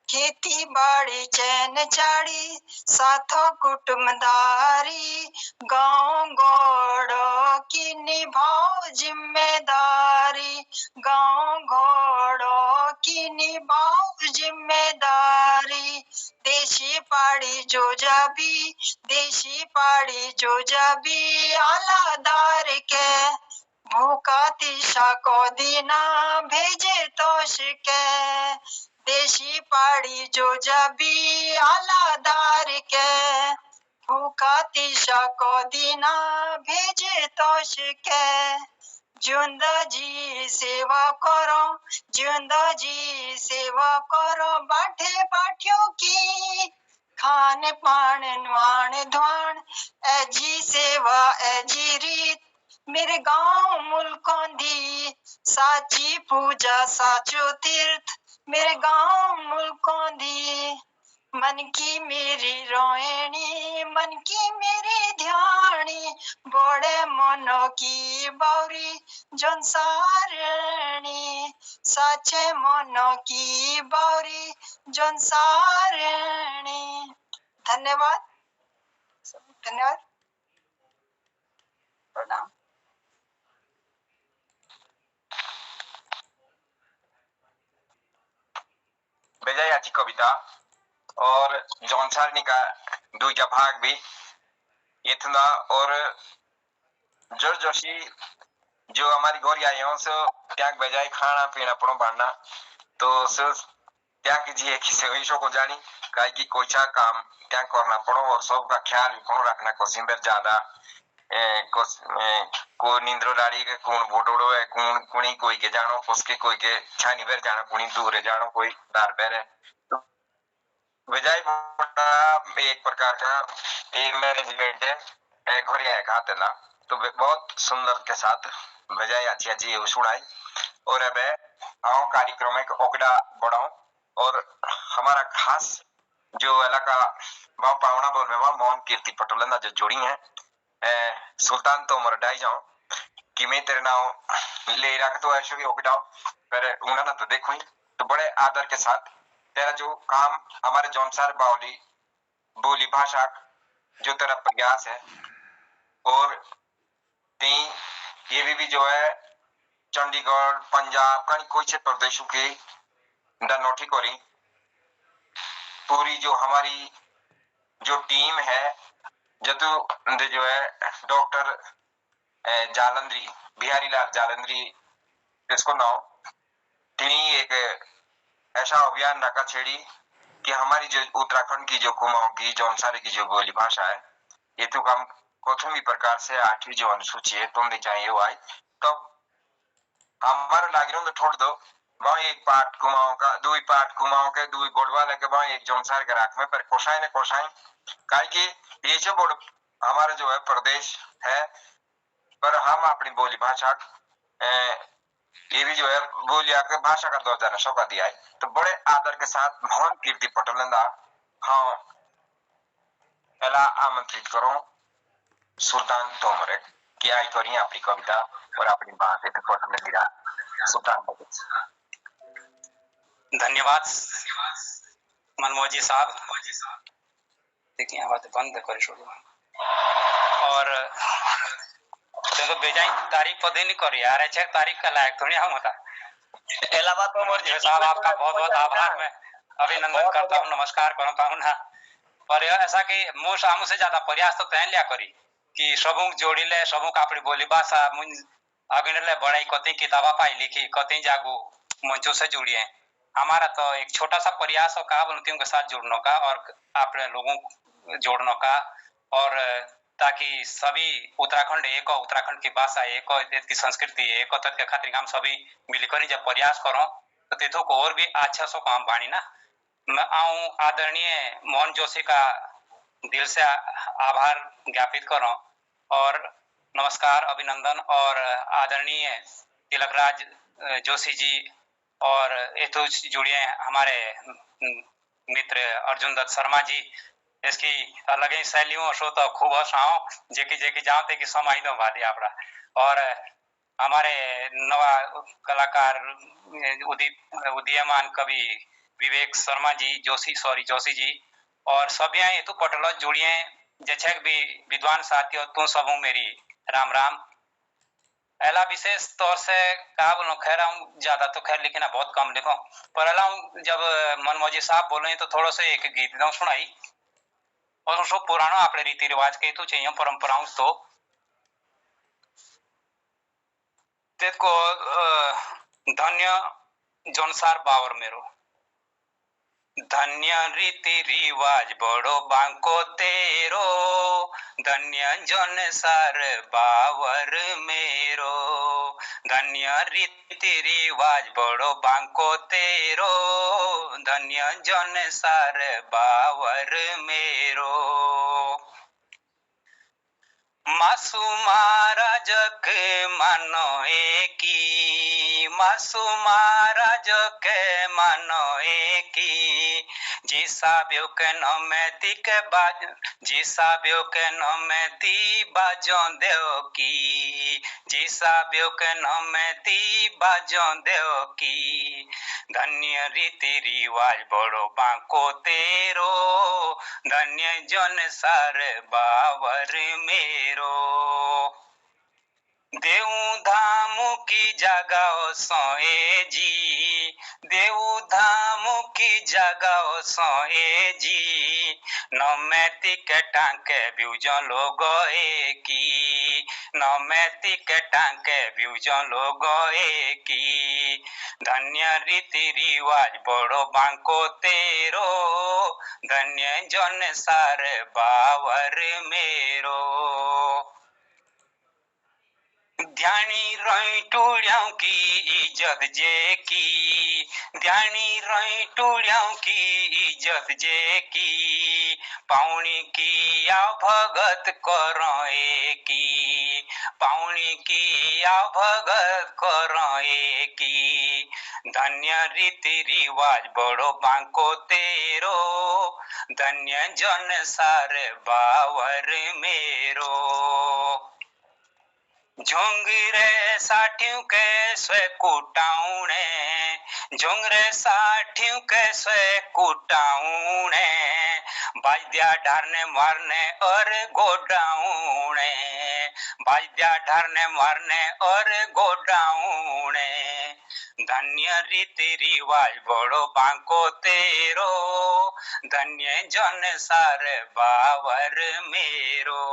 खेती बाड़ी चैन चाड़ी, साथो कुटुमदारी, गांव घोड़ो की निभाओ जिम्मेदारी, गांव घोड़ो की निभाओ जिम्मेदारी। देशी पाड़ी जो जाबी, देशी पाड़ी जो जाबी, आलादार के भूखा तिशा को दीना भेजे तोश के। देशी पाड़ी जो जाबी आलादार के, भूखा तिशा को दीना भेजे तोश के। जिंदा जी सेवा करो, जिंदा जी सेवा करो, बाठे बाठियों की, खान पान नुआन धुआन, ऐजी सेवा ऐजी रीत, मेरे गांव मुल्कों दी, साची पूजा साचो तीर्थ, मेरे गांव मुल्कों दी। मन की मेरी रोहिणी, मन की मेरी ध्यानी, बड़े मनो की बावरी जौन सारणी, साचे मनो की बावरी जौन सारणी। धन्यवाद, धन्यवाद, प्रणाम। बेजाय अच्छी कविता और जौन सारणी का दूजा भाग भी इतना। और जोर जोशी जो हमारी गोरी आई हो सो त्याग बजाय खाना पीना पड़ो बढ़ना तो सो त्याग कीजिए किसी शो को जानी काहे की कोई सा काम त्याग करना पड़ो और सबका ख्याल भी पड़ो रखना को सिंबर ज्यादा को निंद्रो लाड़ी के कौन बोटोड़ो है कौन कुणी कोई के जानो उसके कोई के छानी बेर जानो कुणी दूर है जानो कोई दार बेर है बजाय एक प्रकार का एक मैनेजमेंट है घोरी है खाते ना तो बहुत सुंदर के साथ बजाय अच्छी अच्छी सुनाई। और अब आओ कार्यक्रम में ओकड़ा बढ़ाओ और हमारा खास जो इलाका वहाँ पावना बोल में वहाँ मोहन कीर्ति पटोलंदा जो जोड़ी है सुल्तान तो मर डाई जाओ कि मैं तेरे नाम ले रख तो ऐसे भी ओकड़ाओ पर उन्हें ना तो देखो ही तो बड़े आदर के साथ तेरा जो काम हमारे जौनसार बावली बोली भाषा जो तेरा प्रयास है और ये भी जो है चंडीगढ़ पंजाब कहीं कोई से प्रदेशों के नोटी करी पूरी जो हमारी जो टीम है जतु जो है डॉक्टर जालंधरी बिहारी लाल जालंधरी इसको नाम तिनी एक ऐसा अभियान रखा छेड़ी कि हमारी जो उत्तराखंड की जो कुमाऊं की जौनसारी की जो बोली भाषा है ये तो हम कोई भी प्रकार से 8वीं जो अनुसूची है तुम चाहिए वो आई तो हमारे लागिरों में छोड़ दो वहाँ एक पार्ट कुमाऊं का दो पार्ट कुमाऊं के दो गोडवा लेके वहाँ एक जौनसार के राख में पर कोशाई ने कोशाई काहे कि ये जो बोर्ड हमारा जो है प्रदेश है पर हम अपनी बोली भाषा ये भी जो है बोलिया के भाषा का दर्जा नशो का दिया है तो बड़े आदर के साथ मोहन कीर्ति पटलंदा हाँ पहला आमंत्रित करो सुल्तान तोमरे की आई करी अपनी कविता और अपनी बात एक पटल दिया सुल्तान धन्यवाद मनमोजी साहब। देखिए आवाज बंद कर छोड़ो और तो बेजाई तारीफ पदे नहीं करी यार अच्छा तारीफ का लायक थोड़ी हम होता इलाहाबाद मनमोजी साहब आपका बहुत बहुत आभार मैं अभिनंदन करता हूँ नमस्कार करता हूँ ना पर ऐसा कि मुँह सामू से ज्यादा प्रयास तो तैन लिया करी कि सबू जोड़ी ले सबू का अपनी बोली भाषा आगे ले बड़ाई कती किताबा पाई लिखी कती जागू मंचों से जुड़ी है हमारा तो एक छोटा सा प्रयास हो कहा बोलती के साथ जुड़ने का और अपने लोगों जोड़ने का और ताकि सभी उत्तराखंड एक उत्तराखंड की भाषा एक देश की संस्कृति एक तथ्य खातिर हम सभी मिलकर जब प्रयास करो तो तेथों को और भी अच्छा सो काम बाणी ना मैं आऊँ आदरणीय मोहन जोशी का दिल से आभार ज्ञापित करो और नमस्कार अभिनंदन और आदरणीय तिलकराज जोशी जी और एथो जुड़िए हमारे मित्र अर्जुन दत्त शर्मा जी इसकी अलग ही शैलियों शो तो खूब हसाओ जेकी जेकी जानते कि समाई दो बात आपड़ा और हमारे नवा कलाकार उदीयमान कवि विवेक शर्मा जी जोशी जी और सभी हेतु पटल जुड़िए जैसे भी विद्वान साथियों तुम सबू मेरी राम राम। एला विशेष तौर से कहा बोलो खैर हूँ ज्यादा तो खैर लिखना बहुत कम लिखो पर एला जब मनमोजी साहब बोले तो थोड़ा से एक गीत दो सुनाई और उसको पुराना अपने रीति रिवाज के तो चाहिए परंपराओं तो को धन्य जौनसार बावर मेरो धन्य रीति रिवाज बड़ो बांको तेरो धन्य जौनसार बावर मेरो धन्य रीति रिवाज बड़ो बांको तेरो धन्य जौनसार बावर मेरो मासूमारा जक मानो एकी मासूमारा जक मानो एकी जिसाब्यो के नमेती के बाज जिसाब्यो के नमेती बाजों देव की जिसाब्यो के नमेती बाजों देव की धन्य रीति रिवाज बड़ो बांको तेरो धन्य जौनसार बावर मेरो देऊ धाम की जगह सोए जी देऊ धाम की जगह सोए जी नौमैतिक टांके ब्यूजों लोगो की नौमैतिक टांके ब्यूजों लोगो की धन्य रीति रिवाज बड़ो बांको तेरो धन्य जौनसार बावर मेरो ध्यानी रही टूड़ियों की इज्जत जे की ध्यानी रही टूड़ियों की इज्जत जे की पाउनी की आओ भगत करो की पाउनी की आओ भगत करो की धन्य रीति रिवाज बड़ो बांको तेरो धन्य जौनसार बावर मेरो झुंगरे साठियों के स्वे कुटाऊने, झुंगरे साठियों के स्वे कुटाऊने, बाजदिया ढारने मारने और गोडाऊने, बाजदिया ढारने मारने और गोडाऊने। धन्य रीति रिवाज बड़ो बांको तेरो, धन्य जन सार बावर मेरो।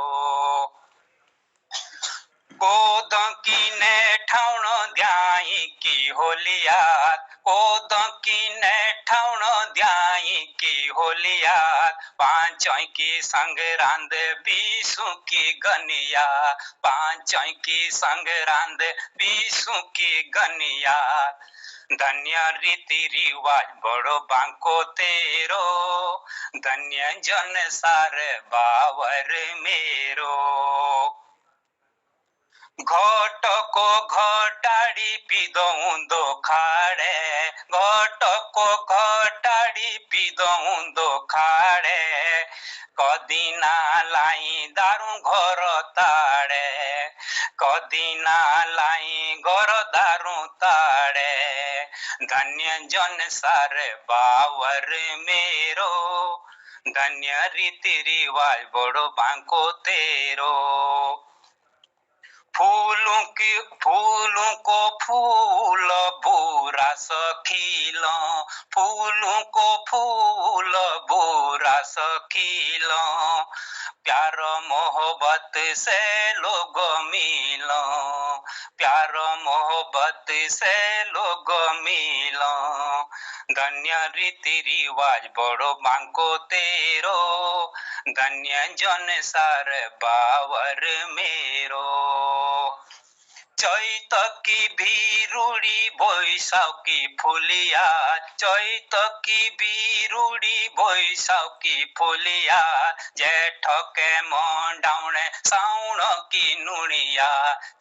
कोदकी ने ठाउण ध्याई की होलियात, कोदकी ने ठाउण ध्याई की होलियात, पांचों की संगरांद बीसू की गनिया, पांचों की संगरांद बीसू की गनिया। धन्य रीति रिवाज बड़ो बांको तेरो, धन्य जन सार बावर मेरो। घट को घटाड़ी पीदो खाड़े, घट को घटाड़ी पीदो खाड़े, कदीना लाई दारू घर ताड़े, कदीना लाई घर दारू ताड़े। धन्य जन सार बावर मेरो, धन्य रीति रिवाज बड़ो बांको तेरो। फूलों को फूल बोरा सखील, फूलों को फूल बोरा सखील, प्यार मोहब्बत से लोग मिल, प्यार मोहब्बत से लोग मिल। धन्य रीति रिवाज बड़ो बांको तेरो, धन्य जन सार बावर मेरो। चैत की बीरुड़ी बैसाख की फुलिया, चैत की बीरुड़ी बैसाख की फुलिया, जेठ के मंडाउने साउन की नुड़िया,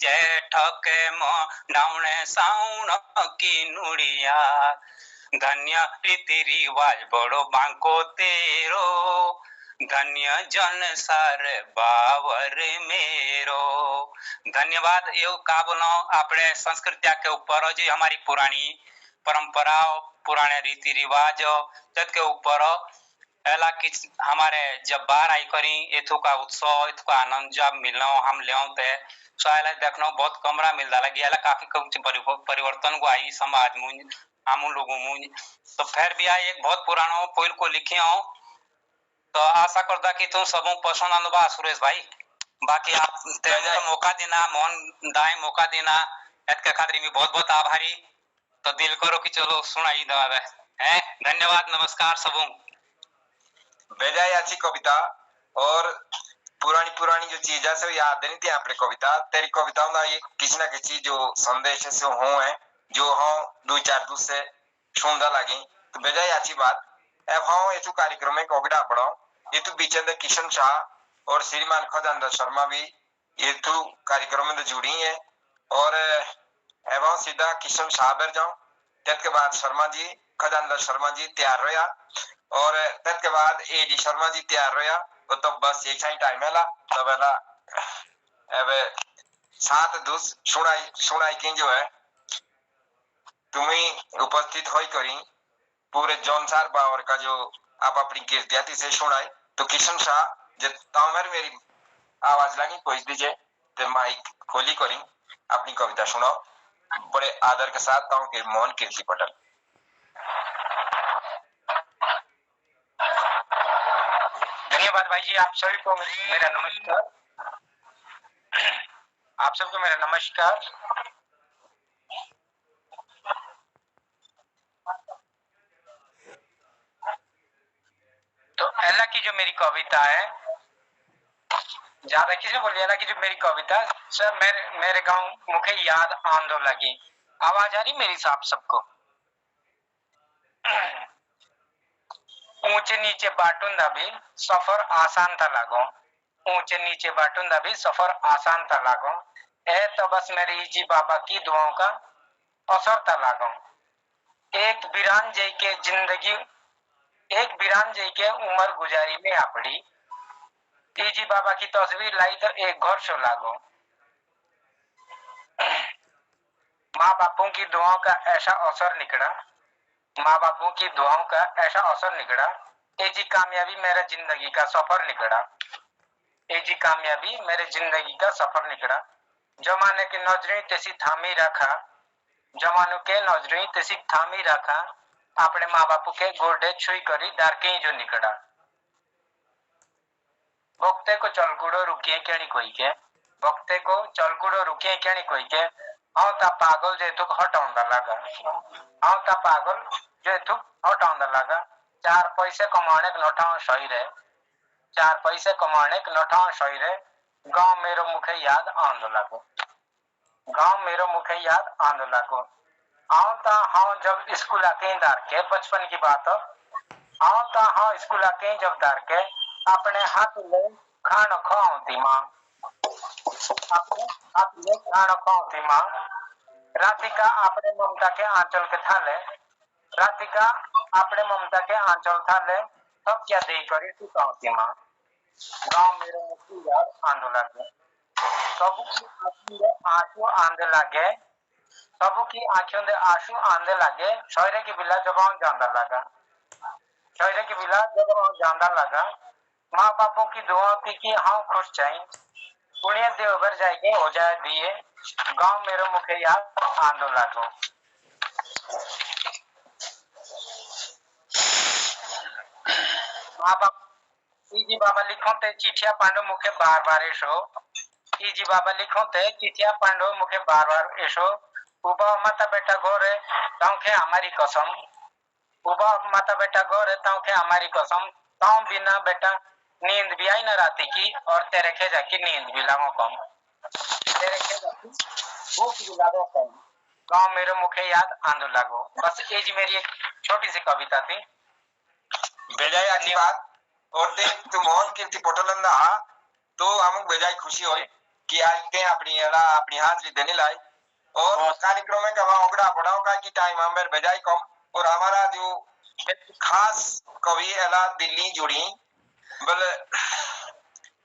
जेठ के मंडाउने साउन की नुड़िया। धन्य रीति रिवाज बड़ो बांको तेरो, धन्य जन सार बावर मेरो। धन्यवाद। यो का बोलो आपणे संस्कृतिया के ऊपर जो हमारी पुरानी परंपराओं, पुराने रीति रिवाज के ऊपर एला कि हमारे जब बाहर आई करी एथु का उत्सव, एथु का आनंद जब मिलो हम ले तो देखना बहुत कमरा मिलता लगी, एला काफी कुछ परिवर्तन को आई समाज मुझ हम लोगों मुझ। तो फिर भी आई एक बहुत पुरानो पोइल को लिखे हो, तो आशा करता कि तुम सबों पसंद आंदोबा सुरेश भाई। बाकी आप मौका देना, मोहन दाए मौका देना, इसके खातिर भी बहुत बहुत आभारी। तो दिल करो कि चलो सुनाई दवा है। धन्यवाद, नमस्कार सबों। बेजाय अच्छी कविता और पुरानी पुरानी जो चीजें से याद नहीं थी आपने कविता, तेरी कविताओं का ये किसी ना किसी जो संदेश है सो हो है जो हम दो चार दूसरे सुनता लगी, तो बेजाय अच्छी बात। अब हम ये कार्यक्रम में कविता पढ़ाओ, ये तो बीचेंद्र किशन शाह और श्रीमान खजानदास शर्मा भी ये तो कार्यक्रम में जुड़ी है। और एवं सीधा किशन शाह बैठ जाओ, के बाद शर्मा जी, खजानदास शर्मा जी तैयार रहा और के बाद ए डी शर्मा जी तैयार रहा। तो बस एक ही टाइम है तो बेला अब सात दूस सुनाई की जो है तुम्हें उपस्थित हो करी पूरे जौनसार बावर का जो आप अपनी कीर्तियाती से सुनाई। तो किशन शाह जब तामर मेरी आवाज लगी पहुंच दीजिए, तो माइक खोली करी अपनी कविता सुनाओ बड़े आदर के साथ। ताऊ के मोहन कीर्ति पटल। धन्यवाद भाई जी, आप सभी को मेरा नमस्कार। आप सबको मेरा नमस्कार। तो एला की जो मेरी कविता है, ज्यादा किसी बोलिए एला की जो मेरी कविता सर मेरे गांव मुखे याद आंदो लगी। आवाज आ रही मेरी साहब सबको? ऊंचे नीचे बाटूंदा भी सफर आसान था लागो, ऊंचे नीचे बाटूंदा भी सफर आसान था लागो, ए तो बस मेरी जी बाबा की दुआओं का असर था लागो। एक वीरान जय के जिंदगी, एक वीरान जय के उम्र गुजारी में आपड़ी, तीजी बाबा की तस्वीर लाई तो एक घर शो लागो। माँ बापों की दुआओं का ऐसा असर निकला, माँ बापों की दुआओं का ऐसा असर निकला, ये जी कामयाबी मेरा जिंदगी का सफर निकला, ये जी कामयाबी मेरे जिंदगी का सफर निकला। जमाने की नजरें तेसी थामी रखा, जमाने के नजरें तेसी थामी रखा, अपने माँ बापू के गोडे छुई करी दारके जो निकला। वक्ते को चलकुड़ो रुकिए केणी कोई के, वक्ते को चलकुड़ो रुकिए केणी कोई के, हाँ ता पागल जे तुक हटाउंदा लगा, हाँ ता पागल जे तुक हटाउंदा लगा। चार पैसे कमाने के नठाओ सही रहे, चार पैसे कमाने के नठाओ सही रहे, गांव मेरो मुखे याद आंदो लागो, गांव मेरो मुखे याद आंदो लागो। आओ ता हाँ जब स्कूल आके दार के बचपन की बात, आओ ता हाँ स्कूल आके जब दार के अपने हाथ में खाना खाऊंती माँ, अपने हाथ में खाना खाऊंती माँ। राधिका अपने ममता के आंचल के थाले, राधिका अपने ममता के आंचल थाले, सब क्या दे करी सुताऊंती माँ। गांव मेरे मुखी याद आंदो लागे, सबू की आंखों में आंसू आंदे लागे, सबू की आंखों में आंसू आंदे लागे। शौर्य की बिला जबान जांदा लगा, शौर्य की बिला जबान जांदा लगा। माँ बापों की दुआ की हाँ खुश जाए, पुण्य देवघर जाएंगे हो जाए दिए, गांव मेरे मुखे याद आंदो लागो। माँ बाप इजी बाबा लिखो ते चिठिया पांडो मुखे बार बार एसो, इजी बाबा लिखो ते चिठिया पांडो मुखे बार बार एसो। उबा माता बेटा गोरे ताऊखे हमारी कसम, उबा माता बेटा गोरे ताऊखे हमारी कसम, ताऊ बिना बेटा नींद भी आई न राती की, और तेरे खेजा की नींद भी लागो कम, तेरे खेजा की भूख भी लागो कम, गांव मेरे मुखे याद आंदो लागो। बस ये जी मेरी एक छोटी सी कविता थी। बेजाय अच्छी बात। और ते तू मोहन कीर्ति पोटलंदा तो अमुक बेजाय खुशी होई कि आज ते अपनी हाजिरी देने लाई, और कार्यक्रम में कवा ओगड़ा बढ़ाओ का की टाइम हमें बेजाय कम। और हमारा जो खास कवि एला दिल्ली जुड़ी बोले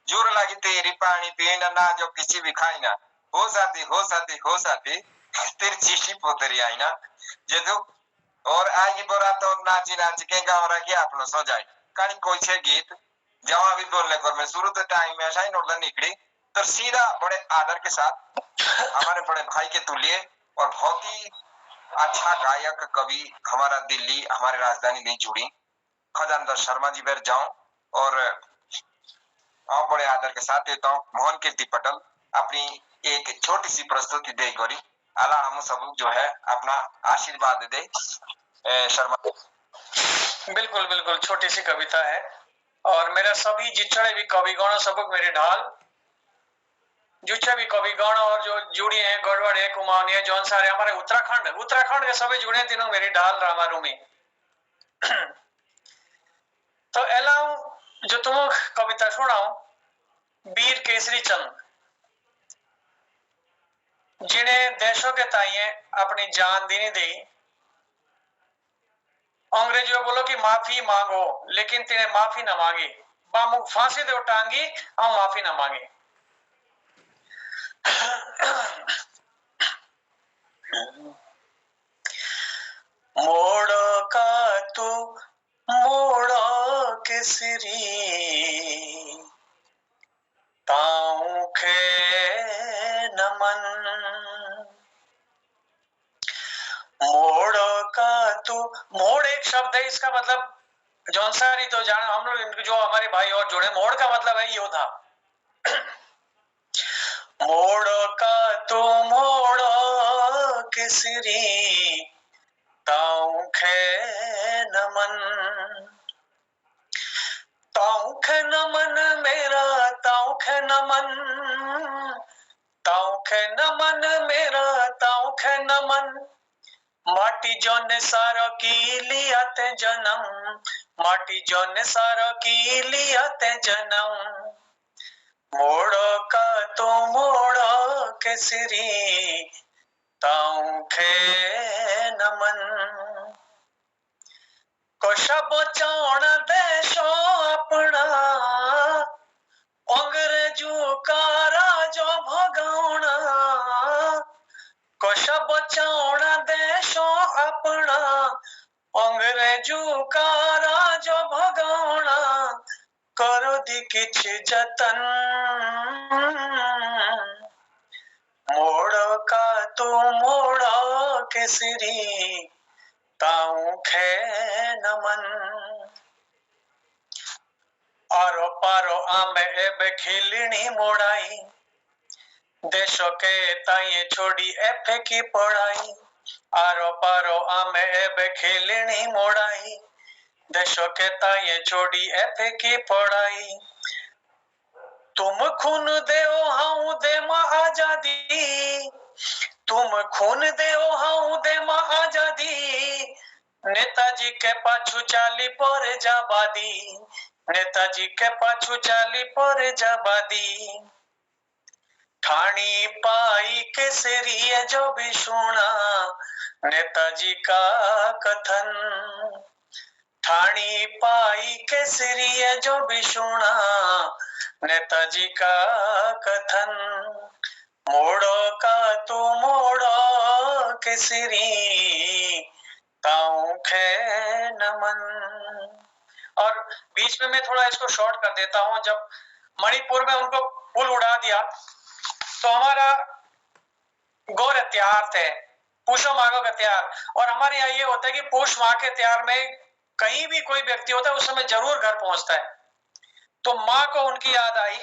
जोर लगी तेरी पानी पीना ना जो किसी भी खाई ना, हो साथी हो साथी हो साथी तेरी चिट्ठी पोतरी आई ना जे तो। और आगे बोरा तो नाची नाची के गाँव रखी अपनो सो जाए कहीं कोई छे गीत जहाँ भी बोलने को मैं शुरू तो टाइम में ऐसा ही नोट निकली तो सीधा बड़े आदर के साथ हमारे बड़े भाई के तुल्य और बहुत ही अच्छा गायक कवि हमारा दिल्ली हमारी राजधानी नहीं जुड़ी खजानदार शर्मा जी बैठ जाऊं और आप बड़े आदर के साथ देता हूँ मोहन कीर्ति पटेल अपनी एक छोटी सी प्रस्तुति दे करी अला हम सब जो है अपना आशीर्वाद दे शर्मा। बिल्कुल बिल्कुल छोटी सी कविता है और मेरा सभी जितने भी कविगण सबक मेरे ढाल जितने भी कविगण और जो जुड़ी हैं गढ़वाड़ है कुमाऊनी है जौन सारे हमारे उत्तराखंड के सभी जुड़े तीनों मेरी ढाल रामारू में। तो एलाऊ जो तुम कविता सुनाओ वीर केसरी चंद जिन्हें देशों के ताइए अपनी जान देने दी, अंग्रेजियों बोलो कि माफी मांगो लेकिन तिने माफी ना मांगी, बामुख फांसी दे टांगी और माफी ना मांगी। मोड़ो का तू मोड़ो केसरी ताऊ खे नमन, मोड़ का तू मोड़ एक शब्द है इसका मतलब जौनसारी तो जान हम लोग जो हमारे भाई और जुड़े मोड़ का मतलब है योद्धा। मोड़ का तू मोड़ केसरी ताऊ खे नमन, ताऊ खे नमन मेरा ताऊ खे नमन, ताऊ खे नमन मेरा ताऊ खे नमन, माटी जौन सारो की लिया ते जन्म, माटी जौन सारो की लिया ते जन्म, मोड़ो का तो मोड़ो केसरी ताऊ खे नमन, कोशा बचाउण देशो अपना अंग्रेजों का राजो भगाउणा, कोशा बचाउण किछ जतन मोड़ का तू मोड़ केसरी ताऊ खे नमन आरो पारो आमे एबे खिलनी मोड़ाई देशों के ताये छोड़ी एफे की पढ़ाई आरो पारो आमे एबे खिलनी मोड़ाई देशों के ताये छोड़ी एफे की पढ़ाई तुम खून देओ हाउ दे मां आजादी तुम खून देओ हाउ दे मां आजादी नेताजी के पाछू चाली पर जाबादी नेताजी के पाछू चाली पर जाबादी ठाणी पाई केसरी जो भी सुना नेताजी का कथन ठाणी पाई केसरी जो भी सुना नेताजी का कथन मोड़ो का तू मोड़ो केसरी ताऊ खे नमन। और बीच में मैं थोड़ा इसको शॉर्ट कर देता हूं। जब मणिपुर में उनको पुल उड़ा दिया तो हमारा गौर त्योहार थे पुषो माघो का त्योहार और हमारे यहाँ ये होता है कि पुष माह के त्योहार में कहीं भी कोई व्यक्ति होता है उस समय जरूर घर पहुंचता है। तो माँ को उनकी याद आई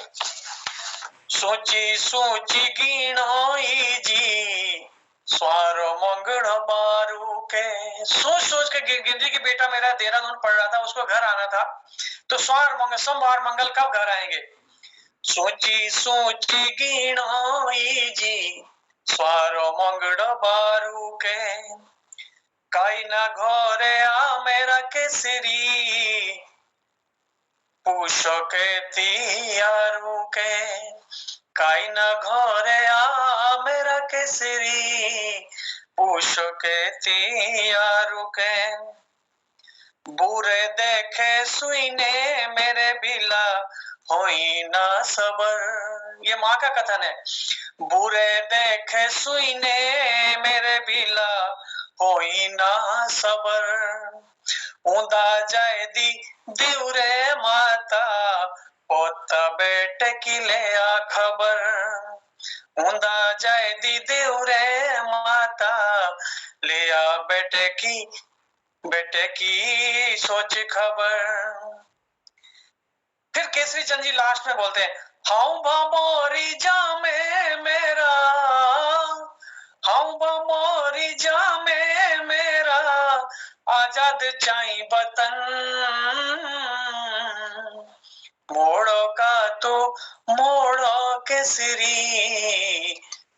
सोची सोची गिनोई जी स्वारो मंगण बारू के सोच सोच के गिनती की बेटा मेरा देहरादून पढ़ रहा था उसको घर आना था तो सोमवार मंगल कब घर आएंगे सोची सोची गिनोई जी स्वारो मंगण बारू के काई ना घरे आ मेरा केसरी पूछो के तियारू के काई न घरे आ मेरा केसरी पूछो के तियारू के बुरे देखे सुईने मेरे बिला होई ना सबर। ये माँ का कथन है बुरे देखे सुईने मेरे बिला होई ना सबर ऊंदा जाए दी दिवरे माता पोता बेटे की ले आ खबर ऊंदा जाए दी दिवरे माता ले आ बेटे की सोच खबर। फिर केसरी चंद जी लास्ट में बोलते हैं हाउ बामोरी जामे मेरा हाउ बामोरी जामे मेरा आजाद चाई बतन मोड़ो का तो मोड़ो केसरी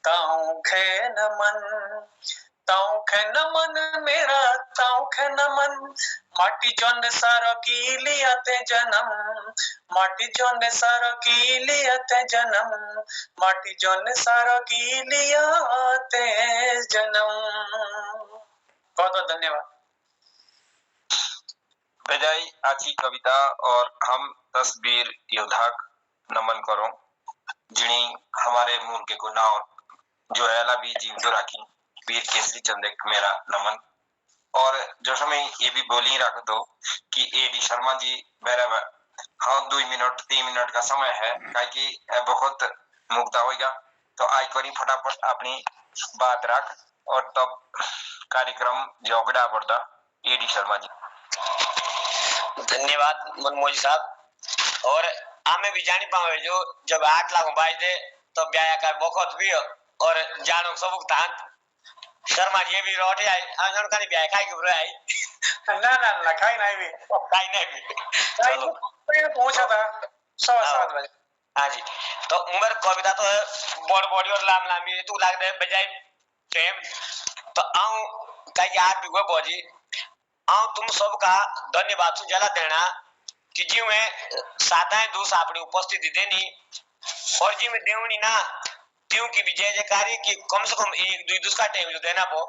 ताऊ खे नमन मेरा ताऊ खे नमन माटी जोन सारो की लियाते जन्म माटी जोन सारो की लियाते जन्म माटी जोन सारो की लियाते जन्म। बहुत बहुत धन्यवाद। बजाई आची कविता और हम तस्वीर योद्धा नमन करो जिनी हमारे मुल्क को नाव जो है भी जीवित राखी वीर केसरी चंद मेरा नमन। और जो समय ये भी बोली रख दो कि ए डी शर्मा जी मेरा हाँ 2 मिनट 3 मिनट का समय है कि बहुत मुक्ता होगा तो आई करी फटाफट अपनी बात रख और तब कार्यक्रम जोगड़ा बढ़ता। ए डी शर्मा जी धन्यवाद मनमोजी साहब। और आमे भी जानी पावे जो जब 8 लाख बाज दे तो ब्याह का बहुत भी और जानो सब तान शर्मा जी भी रोटी आई आंगन का ब्याह खाई के बुरा आई ना खाई नहीं भी पहुंचा था 7:15 बजे। हाँ जी तो उम्र कविता तो बड़ बड़ी और लाम लामी तू लाग दे बजाय टेम तो आऊं कहीं याद भी हुआ बोजी आऊं तुम सबका धन्यवाद सु जला देना कि जी में साताएं दूस अपनी उपस्थिति देनी और जी में देवनी ना त्यों की विजय जयकारी की कम से कम 1-2 दूसरा टाइम जो देना पो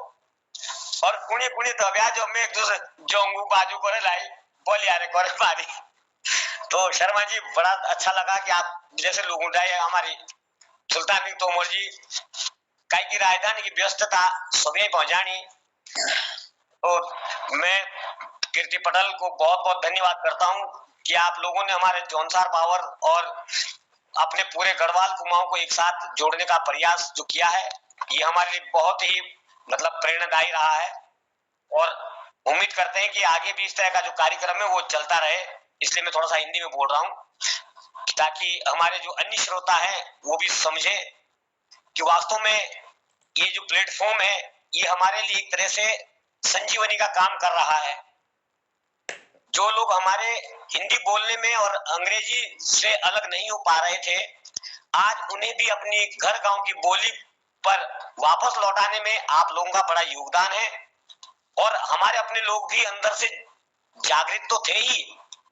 और कुणी तो ब्याह जो में एक दूसरे जोंगू बाजू करे लाई बोल यारे करे पारी। तो शर्मा जी बड़ा अच्छा लगा कि आप जैसे लोग उठाए हमारी सुल्तान सिंह तोमर जी कई की राजधानी की व्यस्तता सभी पहुंचानी। और मैं कीर्ति पटेल को बहुत बहुत धन्यवाद करता हूं कि आप लोगों ने हमारे जौनसार पावर और अपने पूरे गढ़वाल कुमाऊं को एक साथ जोड़ने का प्रयास जो किया है, ये हमारे लिए बहुत ही मतलब प्रेरणादायी रहा है और उम्मीद करते हैं कि आगे भी इस तरह का जो कार्यक्रम है वो चलता रहे। इसलिए मैं थोड़ा सा हिंदी में बोल रहा हूँ ताकि हमारे जो अन्य श्रोता हैं वो भी समझे कि वास्तव में ये जो प्लेटफॉर्म है ये हमारे लिए एक तरह से संजीवनी का काम कर रहा है। जो लोग हमारे हिंदी बोलने में और अंग्रेजी से अलग नहीं हो पा रहे थे, आज उन्हें भी अपनी घर गांव की बोली पर वापस लौटाने में आप लोगों का बड़ा योगदान है। और हमारे अपने लोग भी अंदर से जागृत तो थे ही,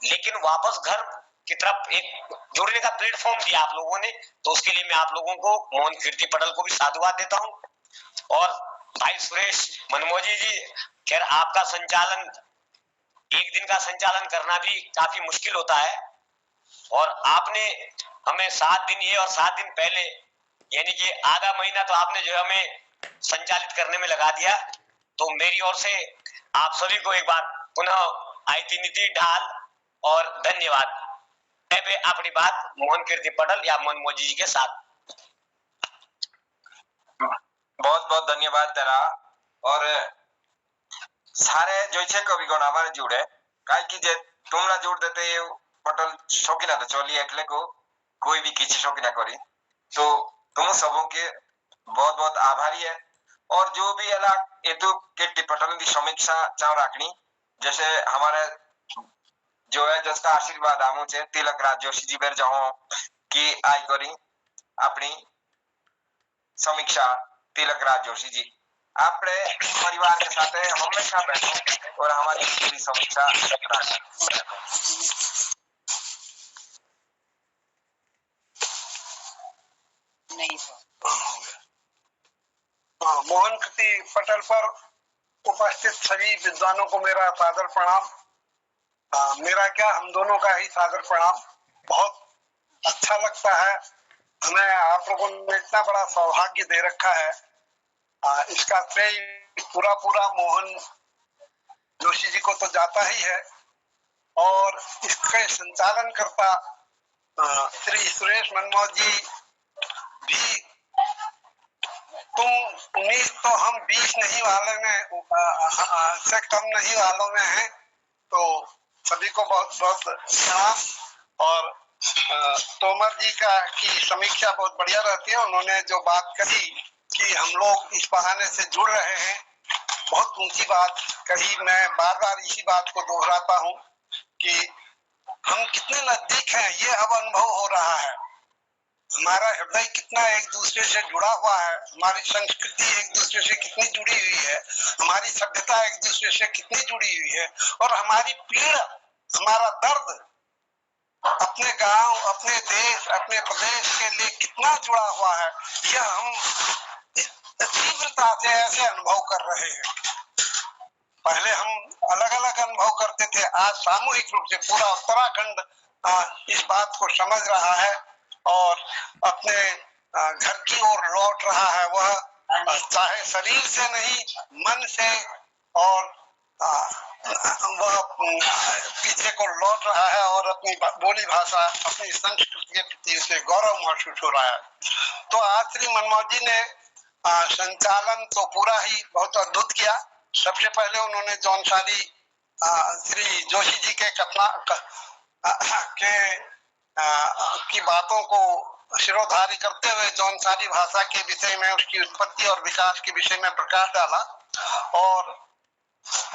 लेकिन वापस घर की तरफ एक जुड़ने का प्लेटफॉर्म दिया आप लोगों ने, तो उसके लिए मैं आप लोगों को, मोहन कीर्ति पटेल को भी साधुवाद देता हूं। और भाई सुरेश मनमोजी जी, खैर आपका संचालन, एक दिन का संचालन करना भी काफी मुश्किल होता है और आपने हमें 7 दिन ये और 7 दिन पहले, यानी कि आधा महीना तो आपने जो हमें संचालित करने में लगा दिया। तो मेरी ओर से आप सभी को एक बार पुनः आईती ढाल और धन्यवाद। अपनी बात मोहन कीर्ति पटेल या मनमोजी जी के साथ। बहुत बहुत धन्यवाद तेरा। और सारे जो छे कविगण हमारे जुड़े काई की जे तुमला जोड़ देते ये पटल शौकीना तो चली एकले को कोई भी किसी शौकीना करी, तो तुम सबों के बहुत बहुत आभारी है। और जो भी अला एतु के पटल की समीक्षा चाव राखनी, जैसे हमारे जो है जिसका आशीर्वाद आमू छे तिलक राज जोशी जी बेर जाओ कि आई करी अपनी समीक्षा तिलक राज जोशी जी आपने परिवार के साथ हमेशा बैठो और हमारी पूरी समीक्षा मोहन कीर्ति पटेल पर उपस्थित सभी विद्वानों को मेरा सादर प्रणाम। मेरा क्या, हम दोनों का ही सादर प्रणाम। बहुत अच्छा लगता है, हमें आप लोगों ने इतना बड़ा सौभाग्य दे रखा है। इसका श्रेय पूरा मोहन जोशी जी को तो जाता ही है और इसके संचालन करता श्री सुरेश मनमोहन जी भी। तुम 19 तो हम 20 नहीं वाले में से कम नहीं वालों में हैं, तो सभी को बहुत बहुत प्रणाम। और तोमर जी की समीक्षा बहुत बढ़िया रहती है। उन्होंने जो बात कही कि हम लोग इस बहाने से जुड़ रहे हैं, बहुत ऊंची बात कही। मैं बार बार इसी बात को दोहराता हूँ कि हम कितने नजदीक हैं, ये अब अनुभव हो रहा है। हमारा हृदय कितना एक दूसरे से जुड़ा हुआ है, हमारी संस्कृति एक दूसरे से कितनी जुड़ी हुई है, हमारी सभ्यता एक दूसरे से कितनी जुड़ी हुई है, और हमारी पीड़ा, हमारा दर्द अपने गांव, अपने देश, अपने प्रदेश के लिए कितना जुड़ा हुआ है, यह हम तीव्रता से ऐसे अनुभव कर रहे हैं। पहले हम अलग अलग अनुभव करते थे, आज सामूहिक रूप से पूरा उत्तराखंड इस बात को समझ रहा है और अपने घर की ओर लौट रहा है। वह चाहे शरीर से नहीं, मन से, और वह पीछे को लौट रहा है और अपनी बोली भाषा, अपनी संस्कृति के प्रति उसे गौरव महसूस हो रहा है। तो आज श्री मनमोहन जी ने संचालन तो पूरा ही बहुत अद्भुत किया। सबसे पहले उन्होंने जौनसारी श्री जोशी जी के की बातों को शिरोधारी करते हुए जौनसारी भाषा के विषय में, उसकी उत्पत्ति और विकास के विषय में प्रकाश डाला, और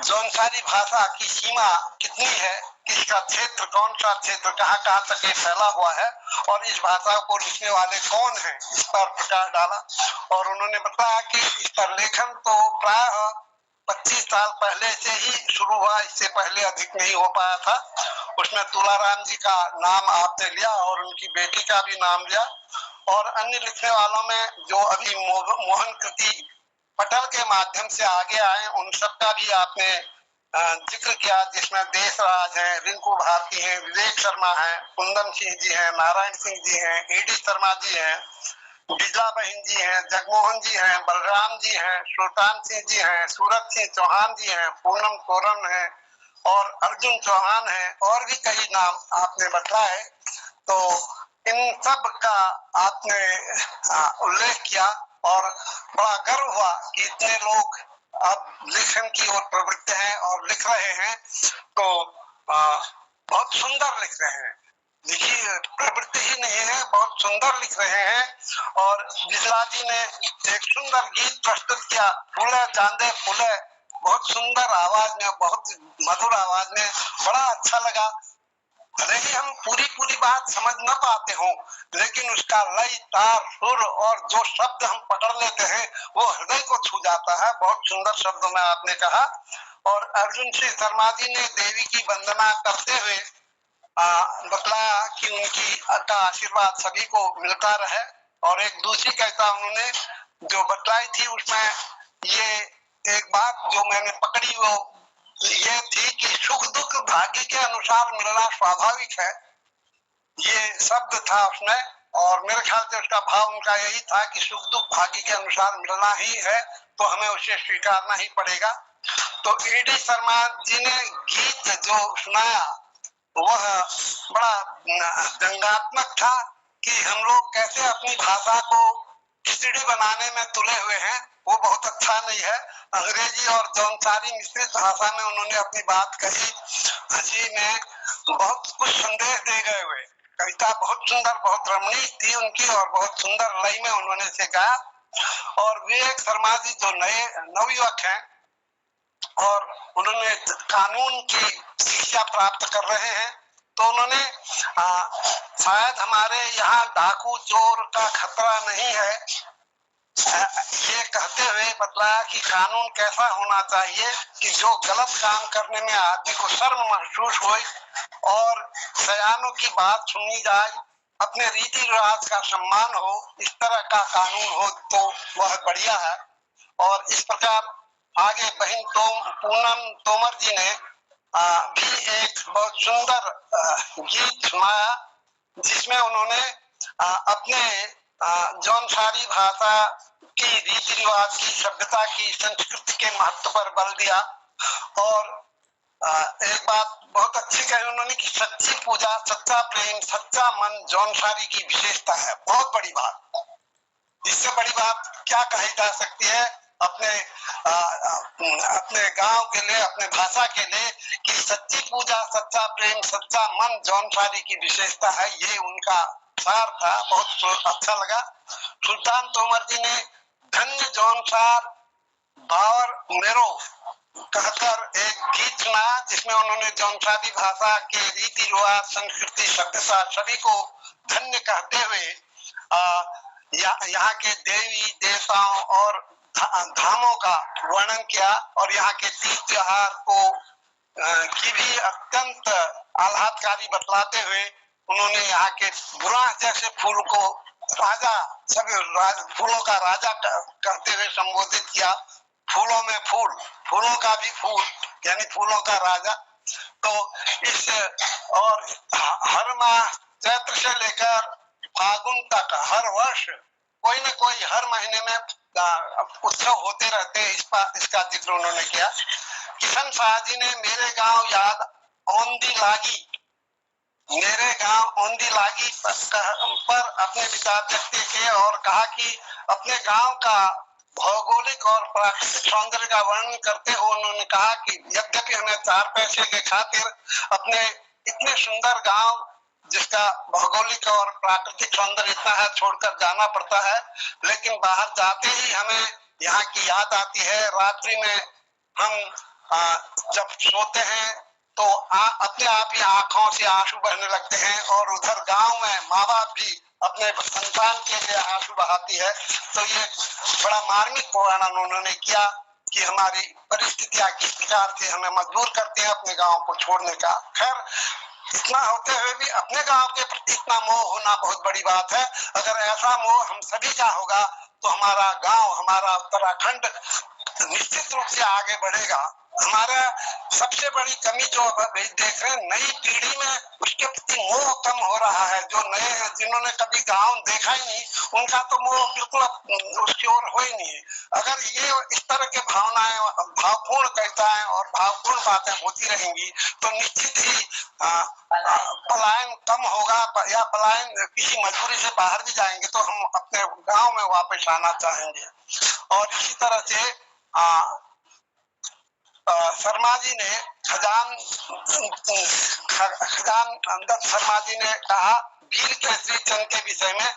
जौनसारी भाषा की सीमा कितनी है, किसका क्षेत्र, कौन सा क्षेत्र कहाँ कहाँ तक ये फैला हुआ है, और इस भाषा को लिखने वाले कौन हैं, इस पर प्रकाश डाला। और उन्होंने बताया कि इस पर लेखन तो प्रायः 25 साल पहले से ही शुरू हुआ, इससे पहले अधिक नहीं हो पाया था। उसमें तुलाराम जी का नाम आपने लिया और उनकी बेटी का भी नाम लिया, और अन्य लिखने वालों में जो अभी मोहन कीर्ति पटेल के माध्यम से आगे आए, उन सबका भी आपने जिक्र किया, जिसमें देशराज हैं, रिंकू भारती हैं, विवेक शर्मा हैं, कुंदन सिंह जी हैं, नारायण सिंह जी हैं, एडी शर्मा जी हैं, बिजला बहन जी हैं, जगमोहन जी हैं, बलराम जी हैं, सुल्तान सिंह जी हैं, सूरत सिंह चौहान जी हैं, पूनम तोरन हैं, और अर्जुन चौहान है, और भी कई नाम आपने बताए। तो इन सब का आपने उल्लेख किया और बड़ा गर्व हुआ कि इतने लोग अब लेखन की ओर प्रवृत्त हैं और लिख रहे हैं। तो बहुत सुंदर लिख रहे हैं, लिखी प्रवृत्ति ही नहीं है, बहुत सुंदर लिख रहे हैं। और बिजला जी ने एक सुंदर गीत प्रस्तुत किया, फूले चांदे फूले, बहुत सुंदर आवाज में, बहुत मधुर आवाज में, बड़ा अच्छा लगा। भले ही हम पूरी बात समझ न पाते हो, लेकिन उसका लय, तार, सुर और जो शब्द हम पकड़ लेते हैं वो हृदय को छू जाता है। बहुत सुंदर शब्दों में आपने कहा। और अर्जुन सिंह शर्मा जी ने देवी की वंदना करते हुए बतलाया कि उनकी का आशीर्वाद सभी को मिलता रहे। और एक दूसरी कहता उन्होंने जो बतलाई थी, उसमें ये एक बात जो मैंने पकड़ी वो ये थी कि सुख दुख भाग्य के अनुसार मिलना स्वाभाविक है, ये शब्द था उसमें। और मेरे ख्याल से उसका भाव उनका यही था कि सुख दुख भाग्य के अनुसार मिलना ही है, तो हमें उसे स्वीकारना ही पड़ेगा। तो ईडी शर्मा जी ने गीत जो सुनाया वह बड़ा व्यंग्यात्मक था कि हम लोग कैसे अपनी भाषा को खिचड़ी बनाने में तुले हुए हैं, वो बहुत अच्छा नहीं है। अंग्रेजी और जौनसारी मिश्रित भाषा में उन्होंने अपनी बात कही, हंसी में बहुत कुछ संदेश दे गए हुए। कविता बहुत सुंदर, बहुत रमणीक थी उनकी और बहुत सुंदर लय में उन्होंने इसे गाया। और विवेक शर्मा जी जो नए नवयुवक हैं और उन्होंने कानून की शिक्षा प्राप्त कर रहे हैं, तो उन्होंने शायद हमारे यहाँ डाकू चोर का खतरा नहीं है ये कहते हुए बतलाया कि कानून कैसा होना चाहिए कि जो गलत काम करने में आदमी को शर्म महसूस हो और सयानों की बात सुनी जाए, अपने रीति रिवाज का सम्मान हो, इस तरह का कानून हो तो वह बढ़िया है। और इस प्रकार आगे बहन पूनम तोमर जी ने भी एक बहुत सुंदर गीत सुनाया, जिसमें उन्होंने अपने जौनसारी भाषा की रीति रिवाज की, सभ्यता की, संस्कृति के महत्व पर बल दिया। और एक बात बहुत अच्छी कही उन्होंने कि सच्ची पूजा, सच्चा प्रेम, सच्चा मन जौनसारी की विशेषता है। बहुत बड़ी बात, इससे बड़ी बात क्या कही जा सकती है अपने गांव के लिए, अपने भाषा के लिए, कि सच्ची पूजा, सच्चा प्रेम, सच्चा मन जौनसारी की विशेषता है। ये उनका सार था, बहुत अच्छा लगा। सुल्तान तोमर जी ने धन्य जौनसार बावर मेरो कहकर एक गीत सुनाया, जिसमें उन्होंने जौनसारी भाषा के रीति रिवाज, संस्कृति, सभ्यता सभी को धन्य कहते हुए यहाँ के देवी देवताओं और धामों का वर्णन किया और यहाँ के तीज त्योहार को की भी अत्यंत आह्लादकारी बतलाते हुए उन्होंने यहाँ के बुराह जैसे फूल को राजा, सभी फूलों का राजा कहते हुए संबोधित किया। फूलों में फूल, फूलों का भी फूल, यानी फूलों का राजा। तो इस और हर माह चैत्र से लेकर फागुन तक हर वर्ष कोई न कोई हर महीने में उत्सव होते रहते हैं, इसका जिक्र उन्होंने किया। किशन शाह जी ने मेरे गांव याद औंधी लागी, मेरे गांव औंधी लागी पर अपने विचार व्यक्त किए और कहा कि अपने गांव का भौगोलिक और प्राकृतिक सौंदर्य का वर्णन करते हुए उन्होंने कहा कि यद्यपि हमें 4 पैसे के खातिर अपने इतने सुंदर गांव जिसका भौगोलिक और प्राकृतिक सौंदर्य इतना है छोड़कर जाना पड़ता है, लेकिन बाहर जाते ही हमें यहाँ की याद आती है। रात्रि में हम जब सोते हैं तो अपने आप ही आंखों से आंसू बहने लगते हैं और उधर गांव में माँ बाप भी अपने संतान के लिए आंसू बहाती है। तो ये बड़ा मार्मिक वर्णन उन्होंने किया कि हमारी परिस्थितियां किस प्रकार से हमें मजबूर करते हैं अपने गांव को छोड़ने का। खैर, इतना होते हुए भी अपने गांव के प्रति इतना मोह होना बहुत बड़ी बात है। अगर ऐसा मोह हम सभी का होगा तो हमारा गांव, हमारा उत्तराखंड निश्चित रूप से आगे बढ़ेगा। हमारा सबसे बड़ी कमी जो अब देख रहे हैं नई पीढ़ी में, उसके प्रति मोह कम हो रहा है। जो नए हैं, जिन्होंने कभी गांव देखा ही नहीं, उनका तो मोह बिल्कुल उसकी ओर हो ही नहीं है। अगर ये इस तरह के भावनाएं, भावपूर्ण कविताएं और भावपूर्ण बातें होती रहेंगी तो निश्चित ही पलायन कम होगा, या पलायन किसी मजबूरी से बाहर भी जाएंगे तो हम अपने गांव में वापस आना चाहेंगे। और इसी तरह से शर्मा जी ने खजान दत्त शर्मा जी ने कहा वीर केसरी चंद के विषय में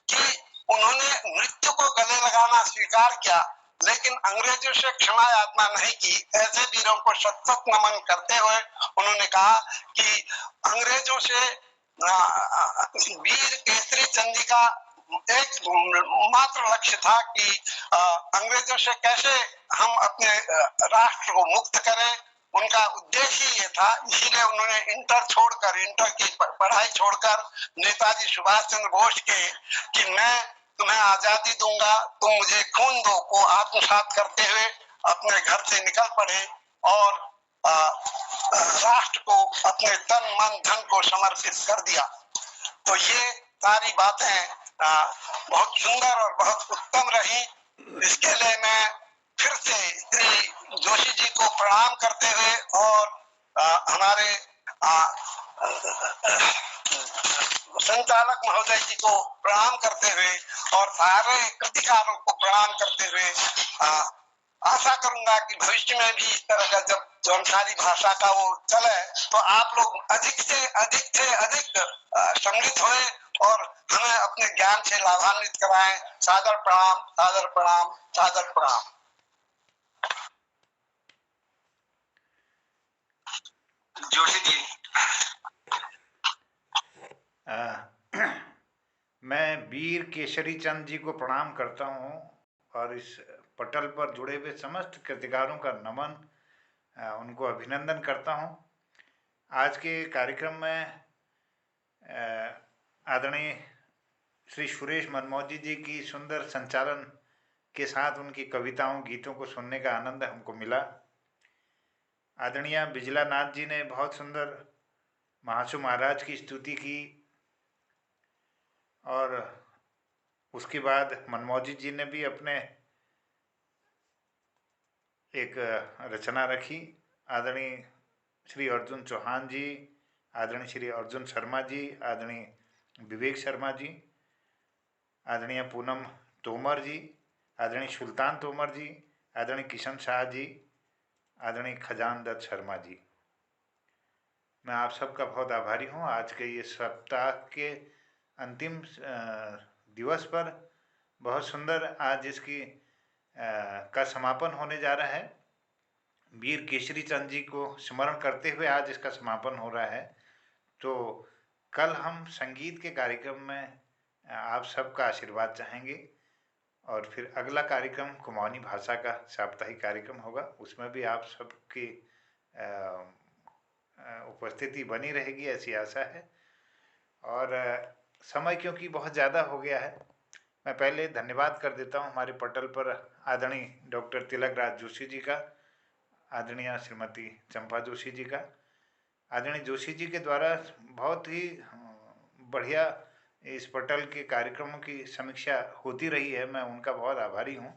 कि उन्होंने नृत्य को गले लगाना स्वीकार किया, लेकिन अंग्रेजों से क्षमा याचना नहीं की। ऐसे वीरों को शत शत नमन करते हुए उन्होंने कहा कि अंग्रेजों से वीर केसरी चंद जी का एक मात्र लक्ष्य था कि अंग्रेजों से कैसे हम अपने राष्ट्र को मुक्त करें। उनका उद्देश्य ये था, इसीलिए उन्होंने इंटर की पढ़ाई छोड़कर नेताजी सुभाष चंद्र बोस के कि मैं तुम्हें आजादी दूंगा, तुम मुझे खून दो को आत्मसात करते हुए अपने घर से निकल पड़े और राष्ट्र को अपने तन मन धन को समर्पित कर दिया। तो ये सारी बातें बहुत सुंदर और बहुत उत्तम रही। इसके लिए मैं फिर से श्री जोशी जी को प्रणाम करते हुए और हमारे संचालक महोदय जी को प्रणाम करते हुए और सारे कृतिकारों को प्रणाम करते हुए आशा करूंगा कि भविष्य में भी इस तरह का जब जानकारी भाषा का वो चले तो आप लोग अधिक से अधिक सम्मिलित होए और हमें अपने ज्ञान से लाभान्वित कराएं। सादर प्रणाम, सादर प्रणाम, सादर प्रणाम। जोशी जी, मैं वीर केसरी चंद जी को प्रणाम करता हूँ और इस पटल पर जुड़े हुए समस्त कृतिकारों का नमन, उनको अभिनंदन करता हूँ। आज के कार्यक्रम में आदरणीय श्री सुरेश मनमोजी जी की सुंदर संचालन के साथ उनकी कविताओं गीतों को सुनने का आनंद हमको मिला। आदरणीय बिजला नाथ जी ने बहुत सुंदर महासु महाराज की स्तुति की और उसके बाद मनमोजी जी ने भी अपने एक रचना रखी। आदरणीय श्री अर्जुन चौहान जी, आदरणीय श्री अर्जुन शर्मा जी, आदरणीय विवेक शर्मा जी, आदरणीय पूनम तोमर जी, आदरणीय सुल्तान तोमर जी, आदरणीय किशन शाह जी, आदरणीय खजान दत्त शर्मा जी, मैं आप सबका बहुत आभारी हूँ। आज के ये सप्ताह के अंतिम दिवस पर बहुत सुंदर आज इसकी का समापन होने जा रहा है। वीर केसरी चंद जी को स्मरण करते हुए आज इसका समापन हो रहा है। तो कल हम संगीत के कार्यक्रम में आप सबका आशीर्वाद चाहेंगे और फिर अगला कार्यक्रम कुमाऊनी भाषा का साप्ताहिक कार्यक्रम होगा, उसमें भी आप सबकी उपस्थिति बनी रहेगी ऐसी आशा है। और समय क्योंकि बहुत ज़्यादा हो गया है, मैं पहले धन्यवाद कर देता हूँ हमारे पटल पर आदरणीय डॉक्टर तिलक राज जोशी जी का, आदरणीय श्रीमती चंपा जोशी जी का। आदरणीय जोशी जी के द्वारा बहुत ही बढ़िया इस पटल के कार्यक्रमों की समीक्षा होती रही है, मैं उनका बहुत आभारी हूँ।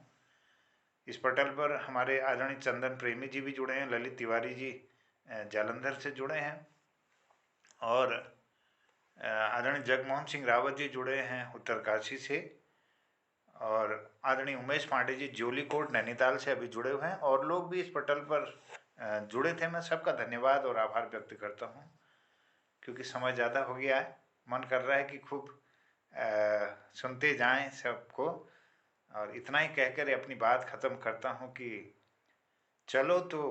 इस पटल पर हमारे आदरणीय चंदन प्रेमी जी भी जुड़े हैं, ललित तिवारी जी जालंधर से जुड़े हैं और आदरणीय जगमोहन सिंह रावत जी जुड़े हैं उत्तरकाशी से और आदरणीय उमेश पांडे जी जोलीकोट नैनीताल से अभी जुड़े हुए हैं और लोग भी इस पटल पर जुड़े थे। मैं सबका धन्यवाद और आभार व्यक्त करता हूँ। क्योंकि समय ज़्यादा हो गया है, मन कर रहा है कि खूब सुनते जाएं सबको, और इतना ही कहकर अपनी बात ख़त्म करता हूँ कि चलो तो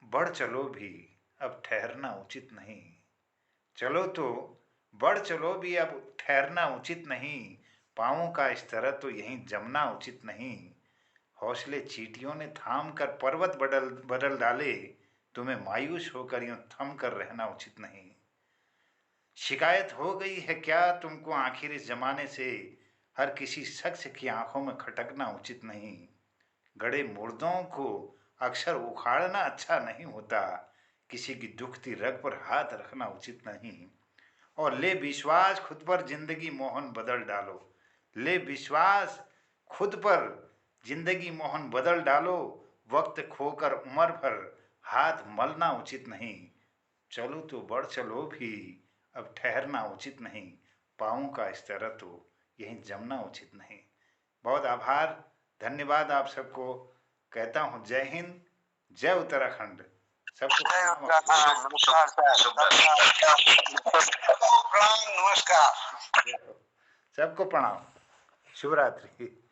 बढ़ चलो भी अब ठहरना उचित नहीं, चलो तो बढ़ चलो भी अब ठहरना उचित नहीं, पाँवों का इस तरह तो यहीं जमना उचित नहीं, हौसले चींटियों ने थाम कर पर्वत बदल डाले, तुम्हें मायूस होकर यूं थम कर रहना उचित नहीं। शिकायत हो गई है क्या तुमको आखिर इस जमाने से, हर किसी शख्स की आंखों में खटकना उचित नहीं, गड़े मुर्दों को अक्सर उखाड़ना अच्छा नहीं होता, किसी की दुखती रग पर हाथ रखना उचित नहीं। और ले विश्वास खुद पर, जिंदगी मोहन बदल डालो। ले विश्वास खुद पर, जिंदगी मोहन बदल डालो। वक्त खोकर उम्र भर हाथ मलना उचित नहीं। चलो तो बढ़ चलो भी, अब ठहरना उचित नहीं। पाँव का इस तरह तो यहीं जमना उचित नहीं। बहुत आभार, धन्यवाद आप सबको। कहता हूँ जय हिंद, जय उत्तराखंड। सबको प्रणाम, नमस्कार। सबको प्रणाम, शुभ रात्रि।